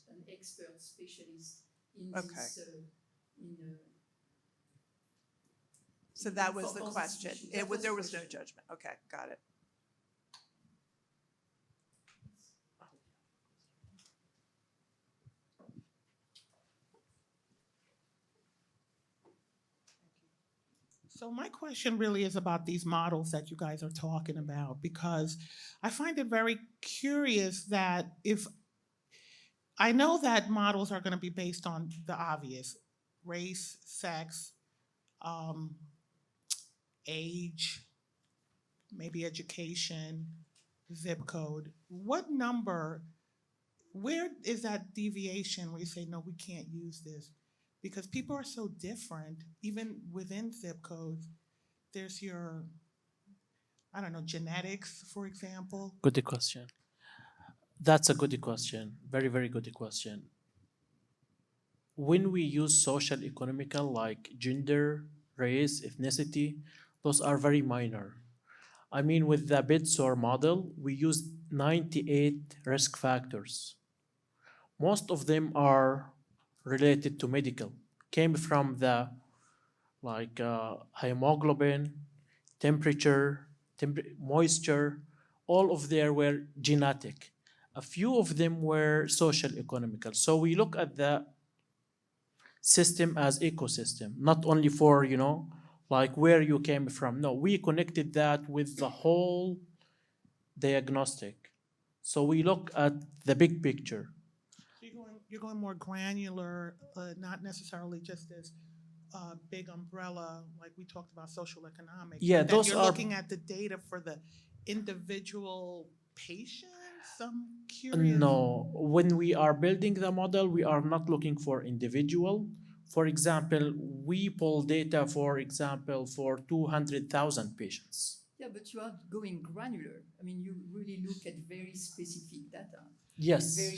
an expert specialist in this? So that was the For all these question. issues. That was the There was no question. judgment. Okay, got it. So my question really is about these models that you guys are talking about, because I find it very curious that if I know that models are going to be based on the obvious, race, sex, um, age, maybe education, zip code. What number, where is that deviation where you say, no, we can't use this? Because people are so different, even within zip codes. There's your, I don't know, genetics, for example. Good question. That's a good question. Very, very good question. When we use social economical like gender, race, ethnicity, those are very minor. I mean, with the BITSOR model, we use 98 risk factors. Most of them are related to medical, came from the like hemoglobin, temperature, moisture, all of them were genetic. A few of them were social economical. So we look at the system as ecosystem, not only for, like where you came from. No, we connected that with the whole diagnostic. So we look at the big picture. So you're going more granular, not necessarily just this big umbrella, like we talked about social economic. Yeah, but then those you're are- looking at the data for the individual patients. I'm curious. No, when we are building the model, we are not looking for individual. For example, we pull data, for example, for 200,000 patients. Yeah, but you are going granular. I mean, you really look at very specific data. Yes. Very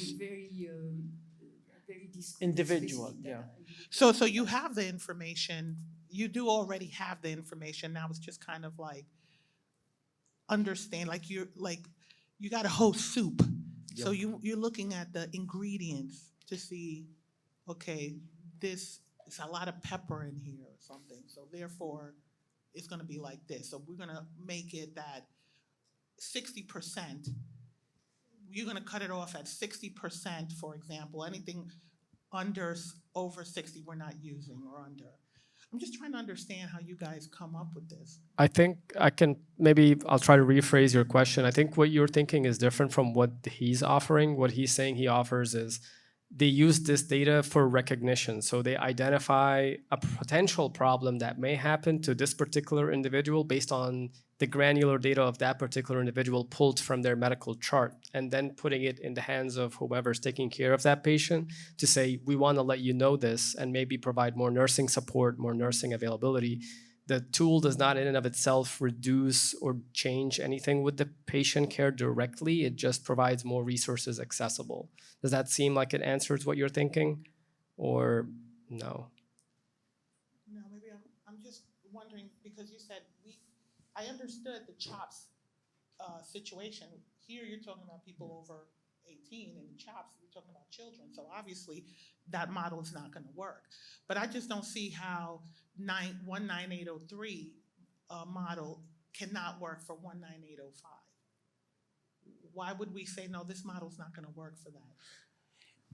discrete. Individual, specific yeah. data. And you look So at you that. have the information. You do already have the information. Now it's just kind of like understand, like you got a whole soup. So Yep. you're looking at the ingredients to see, okay, this is a lot of pepper in here or something. So therefore, it's going to be like this. So we're going to make it that 60%. You're going to cut it off at 60%, for example. Anything over 60, we're not using or under. I'm just trying to understand how you guys come up with this. I think I'll try to rephrase your question. I think what you're thinking is different from what he's offering. What he's saying he offers is they use this data for recognition. So they identify a potential problem that may happen to this particular individual based on the granular data of that particular individual pulled from their medical chart, and then putting it in the hands of whoever's taking care of that patient to say, we want to let you know this and maybe provide more nursing support, more nursing availability. The tool does not in and of itself reduce or change anything with the patient care directly. It just provides more resources accessible. Does that seem like it answers what you're thinking, or no? No, maybe I'm just wondering, because you said I understood the CHOPS situation. Here you're talking about people over 18, and CHOPS, you're talking about children. So obviously that model is not going to work. But I just don't see how 19803 model cannot work for 19805. Why would we say, no, this model's not going to work for that?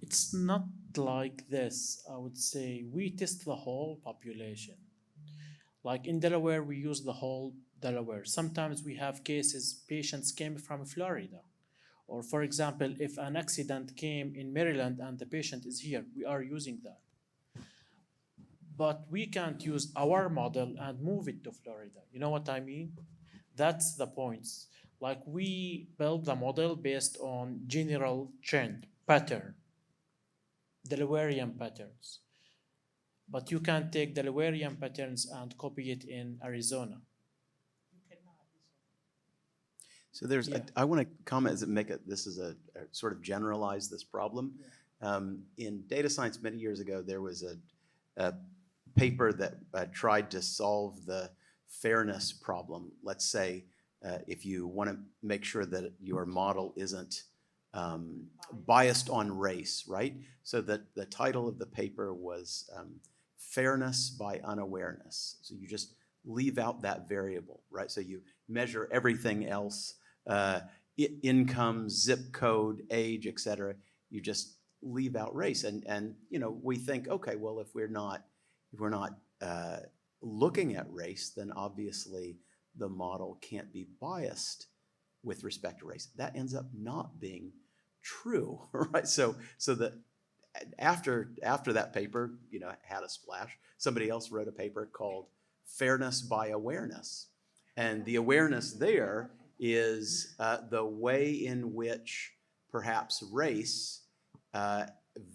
It's not like this. I would say we test the whole population. Like in Delaware, we use the whole Delaware. Sometimes we have cases, patients came from Florida. Or for example, if an accident came in Maryland and the patient is here, we are using that. But we can't use our model and move it to Florida. You know what I mean? That's the point. Like we build the model based on general trend, pattern, Delawarean patterns. But you can't take Delawarean patterns and copy it in Arizona. You cannot. So there's, Yeah. I want to comment as this is a sort of generalize this problem. In data science many years ago, there was a paper that tried to solve the fairness problem. Let's say if you want to make sure that your model isn't biased on race, right? So that the title of the paper was Fairness by Unawareness. So you just leave out that variable, right? So you measure everything else, income, zip code, age, et cetera. You just leave out race. And we think, okay, well, if we're not looking at race, then obviously the model can't be biased with respect to race. That ends up not being true, right? So that after that paper, had a splash, somebody else wrote a paper called Fairness by Awareness. And the awareness there is the way in which perhaps race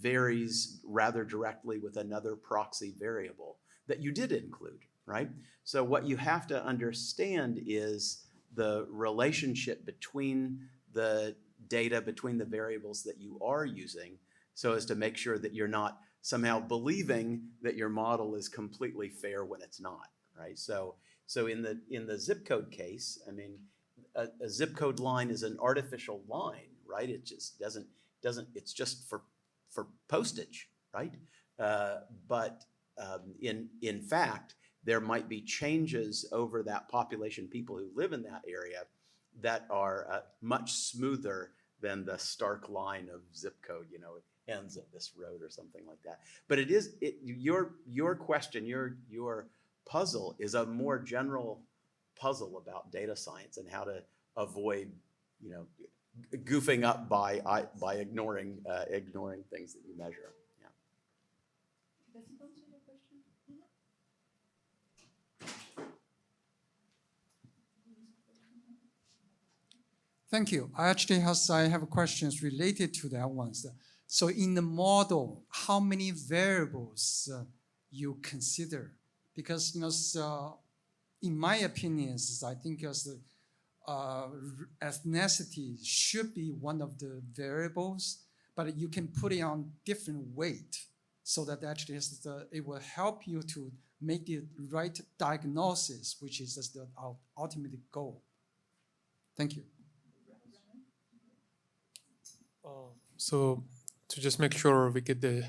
varies rather directly with another proxy variable that you did include, right? So what you have to understand is the relationship between the data, between the variables that you are using, so as to make sure that you're not somehow believing that your model is completely fair when it's not, right? So in the zip code case, I mean, a zip code line is an artificial line, right? It just doesn't, it's just for postage, right? But in fact, there might be changes over that population, people who live in that area, that are much smoother than the stark line of zip code, it ends at this road or something like that. But your question, your puzzle is a more general puzzle about data science and how to avoid, goofing up by ignoring things that you measure. Yeah. Does it answer your question? Thank you. I have questions related to that ones. So in the model, how many variables you consider? Because in my opinion, I think ethnicity should be one of the variables, but you can put it on different weight so that actually it will help you to make the right diagnosis, which is the ultimate goal. Thank you. So to just make sure we get the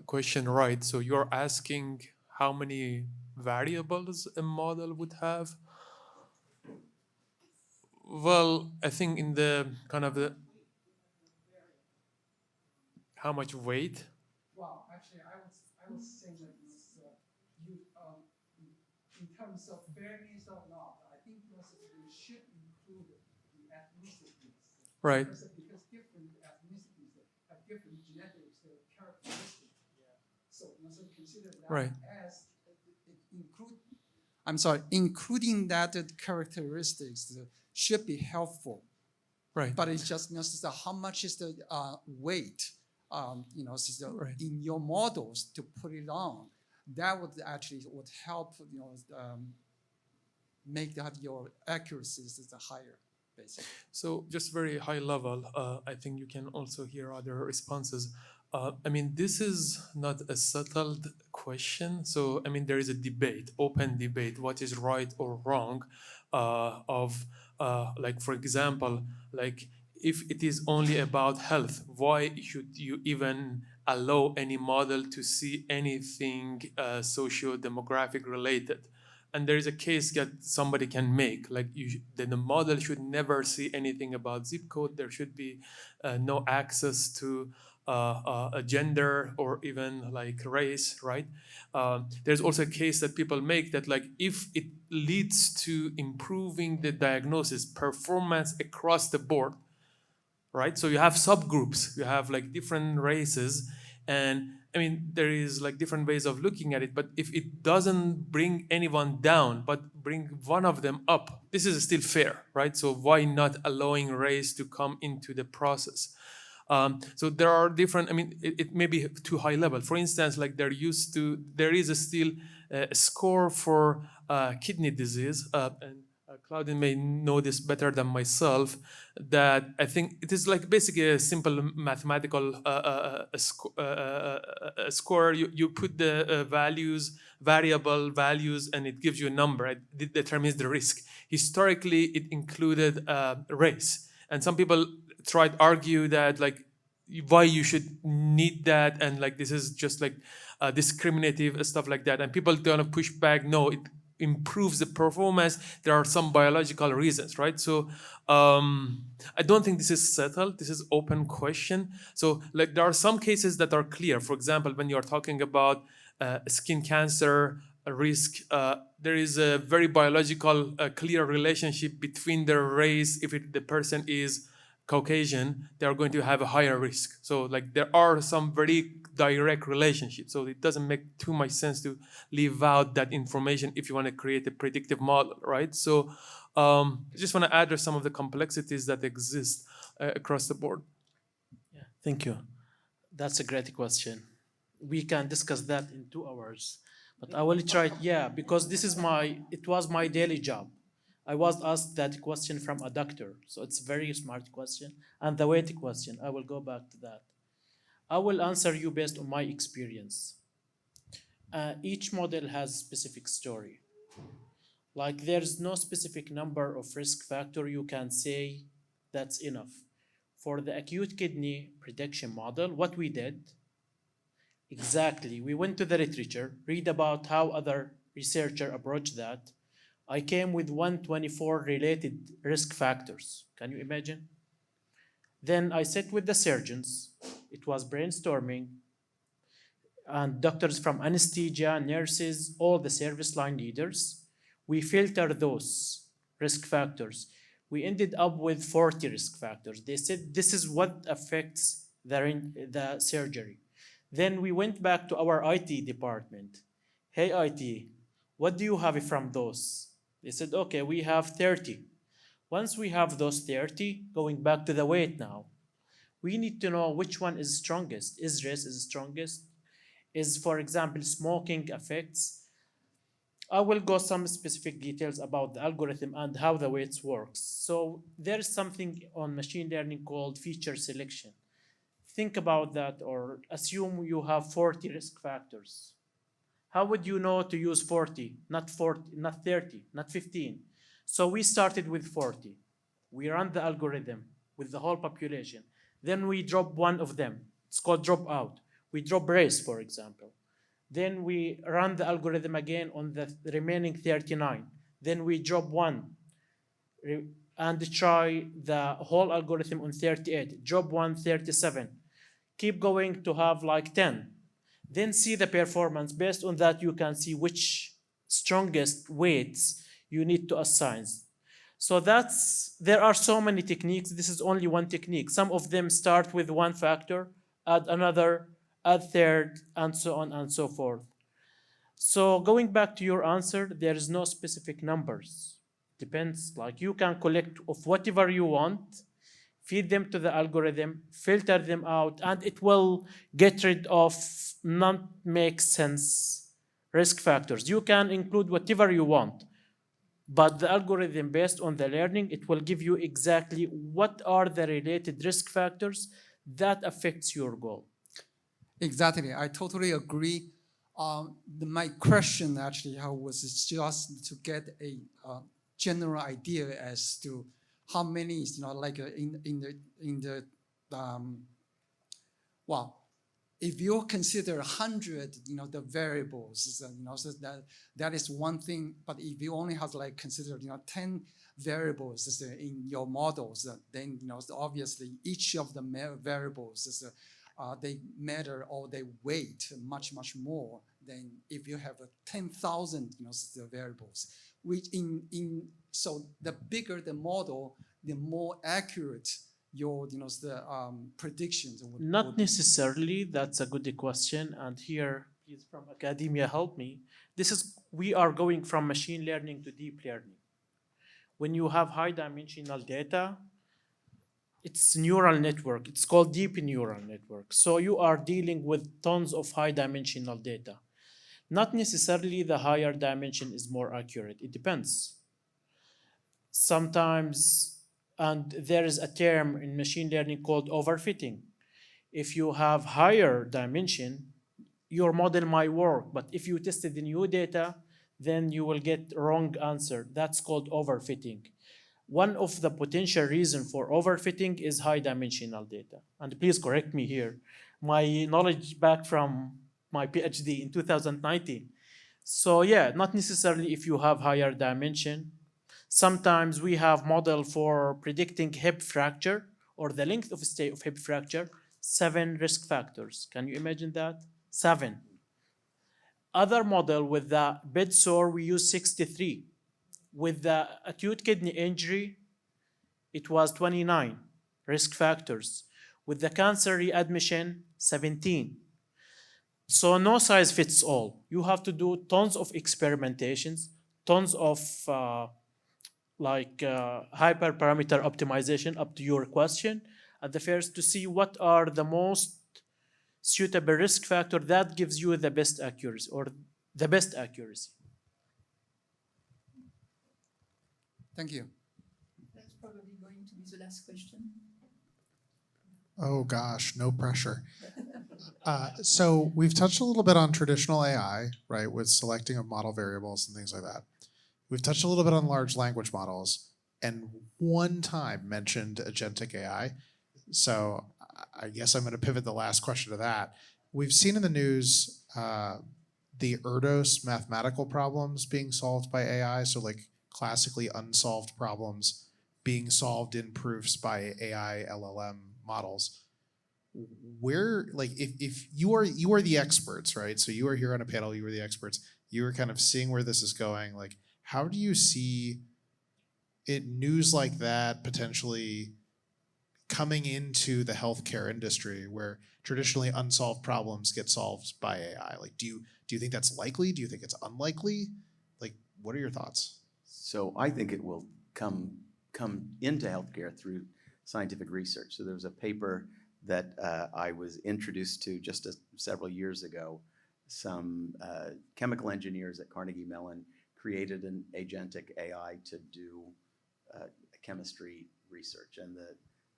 question right, so you're asking how many variables a model would have? Well, I think in the kind of the how much weight? Well, actually, I was saying that you in terms of fairness or not, I think you should include the ethnicities. Right. Because different ethnicities have different genetic characteristics. Yeah. So consider that Right. as including that characteristics should be helpful. Right. But it's just how much is the weight, Right. in your models to put it on. That would help, make your accuracies higher, basically. So just very high level, I think you can also hear other responses. I mean, this is not a settled question. So, I mean, there is a debate, open debate, what is right or wrong like, for example, like if it is only about health, why should you even allow any model to see anything socio-demographic related? And there is a case that somebody can make, like then the model should never see anything about zip code. There should be no access to a gender or even like race, right? There's also a case that people make that like if it leads to improving the diagnosis performance across the board, right? So you have subgroups, you have like different races, and I mean, there is like different ways of looking at it, but if it doesn't bring anyone down, but bring one of them up, this is still fair, right? So why not allowing race to come into the process? So there are different, I mean, it may be too high level. For instance, like there is still a score for kidney disease, and Claudine may know this better than myself, that I think it is like basically a simple mathematical score. You put the variable values, and it gives you a number. It determines the risk. Historically, it included race. And some people try to argue that like why you should need that, and like this is just like discriminative stuff like that. And people kind of push back, no, it improves the performance, there are some biological reasons, right? So I don't think this is settled. This is open question. So like there are some cases that are clear. For example, when you're talking about skin cancer risk, there is a very biological clear relationship between their race. If the person is Caucasian, they are going to have a higher risk. So like there are some very direct relationships. So it doesn't make too much sense to leave out that information if you want to create a predictive model, right? So I just want to address some of the complexities that exist across the board. Yeah, thank you. That's a great question. We can discuss that in 2 hours, but I will try. Yeah, because it was my daily job. I was asked that question from a doctor, so it's a very smart question. And the weight question, I will go back to that. I will answer you based on my experience. Each model has specific story. Like there's no specific number of risk factor you can say that's enough. For the acute kidney prediction model, what we did, exactly, we went to the literature, read about how other researchers approach that. I came with 124 related risk factors. Can you imagine? Then I sat with the surgeons. It was brainstorming, and doctors from anesthesia, nurses, all the service line leaders. We filtered those risk factors. We ended up with 40 risk factors. They said this is what affects the surgery. Then we went back to our IT department. Hey, IT, what do you have from those? They said, okay, we have 30. Once we have those 30, going back to the weight now, we need to know which one is strongest. Is race is strongest? Is, for example, smoking affects? I will go some specific details about the algorithm and how the weights works. So there is something on machine learning called feature selection. Think about that, or assume you have 40 risk factors. How would you know to use 40, not 30, not 15? So we started with 40. We ran the algorithm with the whole population. Then we drop one of them. It's called dropout. We drop race, for example. Then we run the algorithm again on the remaining 39. Then we drop one and try the whole algorithm on 38. Drop one, 37. Keep going to have like 10. Then see the performance. Based on that, you can see which strongest weights you need to assign. So there are so many techniques. This is only one technique. Some of them start with one factor, add another, add third, and so on and so forth. So going back to your answer, there is no specific numbers. Depends, like you can collect of whatever you want, feed them to the algorithm, filter them out, and it will get rid of not make sense risk factors. You can include whatever you want, but the algorithm, based on the learning, it will give you exactly what are the related risk factors that affects your goal. Exactly, I totally agree. My question actually was just to get a general idea as to how many is like in the well, if you consider 100 the variables, so that is one thing. But if you only have like consider 10 variables in your models, then obviously each of the variables they matter, or they weight much more than if you have 10,000 variables. Which so the bigger the model, the more accurate your predictions would. Not necessarily. That's a good question. And here, please, from academia, help me. We are going from machine learning to deep learning. When you have high dimensional data, it's neural network. It's called deep neural network. So you are dealing with tons of high dimensional data. Not necessarily the higher dimension is more accurate. It depends. Sometimes, and there is a term in machine learning called overfitting. If you have higher dimension, your model might work, but if you tested the new data, then you will get wrong answer. That's called overfitting. One of the potential reasons for overfitting is high dimensional data. And please correct me here. My knowledge back from my PhD in 2019, So yeah, not necessarily if you have higher dimension. Sometimes we have model for predicting hip fracture or the length of stay of hip fracture, 7 risk factors. Can you imagine that? 7. Other model with the bed sore, we use 63. With the acute kidney injury, it was 29 risk factors. With the cancer readmission, 17. So no size fits all. You have to do tons of experimentations, tons of hyperparameter optimization up to your question at the first to see what are the most suitable risk factor that gives you the best accuracy or the best accuracy. Thank you. That's probably going to be the last question. Oh gosh, no pressure. So we've touched a little bit on traditional AI, right, with selecting of model variables and things like that. We've touched a little bit on large language models and one time mentioned agentic AI. So I guess I'm going to pivot the last question to that. We've seen in the news the Erdos mathematical problems being solved by AI. So like classically unsolved problems being solved in proofs by AI LLM models. Where, like, if you are the experts, right? So you are here on a panel, you are the experts, you are kind of seeing where this is going. Like, how do you see it, news like that potentially coming into the healthcare industry where traditionally unsolved problems get solved by AI? Like, do you think that's likely? Do you think it's unlikely? Like, what are your thoughts? So I think it will come into healthcare through scientific research. So there was a paper that I was introduced to just several years ago. Some chemical engineers at Carnegie Mellon created an agentic AI to do chemistry research. And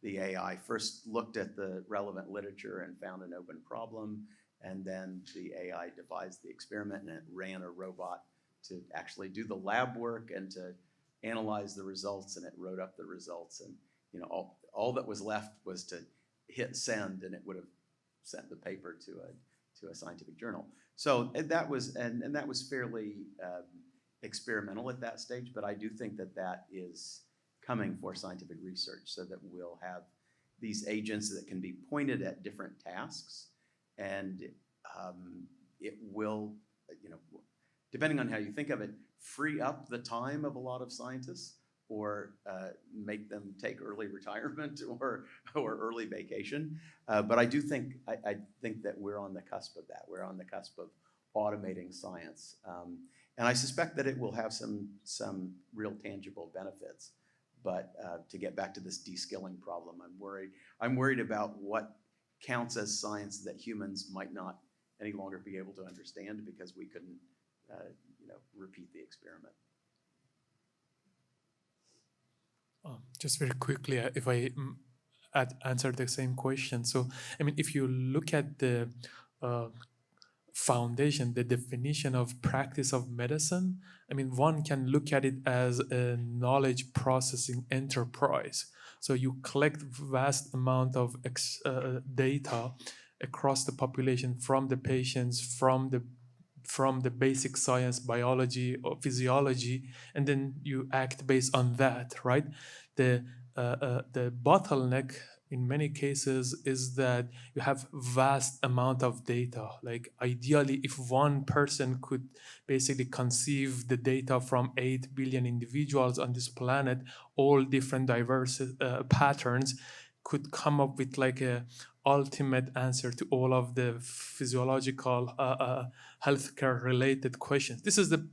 the AI first looked at the relevant literature and found an open problem. And then the AI devised the experiment and it ran a robot to actually do the lab work and to analyze the results, and it wrote up the results. And you know, all that was left was to hit send, and it would have sent the paper to a scientific journal. So that was and that was fairly experimental at that stage. But I do think that that is coming for scientific research, so that we'll have these agents that can be pointed at different tasks, and it will, you know, depending on how you think of it, free up the time of a lot of scientists, or make them take early retirement or early vacation. But I do think I think that we're on the cusp of that. We're on the cusp of automating science, and I suspect that it will have some real tangible benefits. But to get back to this de-skilling problem, I'm worried about what counts as science that humans might not any longer be able to understand because we couldn't, repeat the experiment. Just very quickly, if I answer the same question. So, I mean, if you look at the foundation, the definition of practice of medicine, I mean, one can look at it as a knowledge processing enterprise. So you collect vast amount of data across the population, from the patients, from the basic science, biology or physiology, and then you act based on that, right? The bottleneck in many cases is that you have vast amount of data. Like ideally, if one person could basically conceive the data from 8 billion individuals on this planet, all different diverse patterns, could come up with like a ultimate answer to all of the physiological healthcare related questions. This is the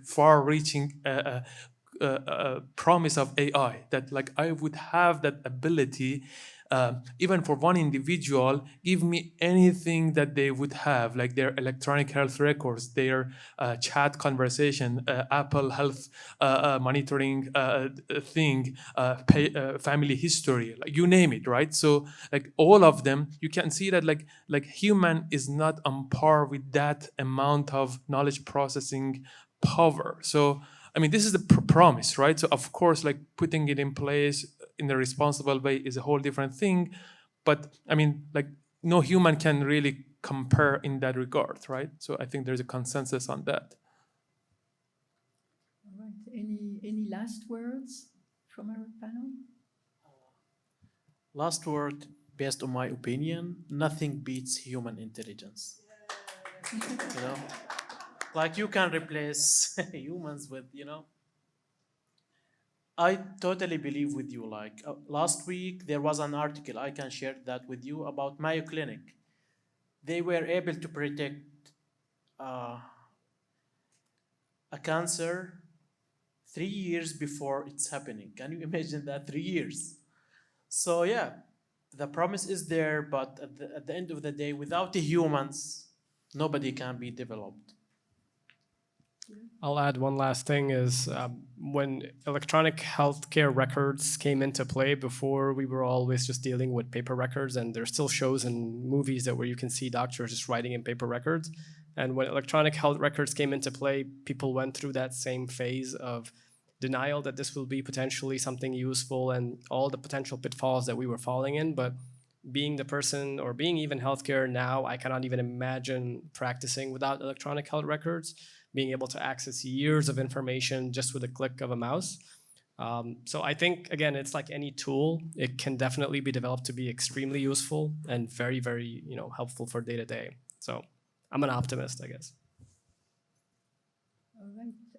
far-reaching promise of AI, that like I would have that ability, even for one individual, give me anything that they would have, like their electronic health records, their chat conversation, Apple Health monitoring thing, family history, like you name it, right? So like all of them, you can see that like human is not on par with that amount of knowledge processing power. So I mean, this is the promise, right? So of course, like putting it in place in a responsible way is a whole different thing. But I mean, like no human can really compare in that regard, right? So I think there's a consensus on that. All right. Any last words from our panel? Last word, based on my opinion, nothing beats human intelligence. You know, like you can replace humans with, I totally believe with you. Like last week, there was an article, I can share that with you, about Mayo Clinic. They were able to predict a cancer 3 years before it's happening. Can you imagine that? 3 years. So yeah, the promise is there, but at the end of the day, without the humans, nobody can be developed. I'll add one last thing is when electronic healthcare records came into play before, we were always just dealing with paper records, and there's still shows and movies that where you can see doctors just writing in paper records. And when electronic health records came into play, people went through that same phase of denial that this will be potentially something useful and all the potential pitfalls that we were falling in. But being the person or being even healthcare now, I cannot even imagine practicing without electronic health records, being able to access years of information just with a click of a mouse. So I think, again, it's like any tool. It can definitely be developed to be extremely useful and very, very helpful for day to day. So I'm an optimist, I guess.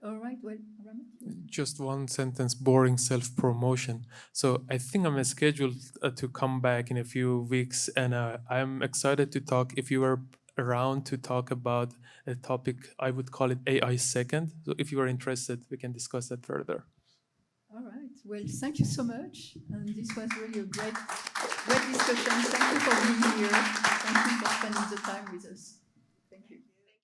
All right. Well, Ramit? Just one sentence, boring self-promotion. So I think I'm scheduled to come back in a few weeks, and I'm excited to talk, if you are around, to talk about a topic, I would call it AI second. So if you are interested, we can discuss that further. All right. Well, thank you so much. And this was really a great discussion. Thank you for being here. Thank you for spending the time with us.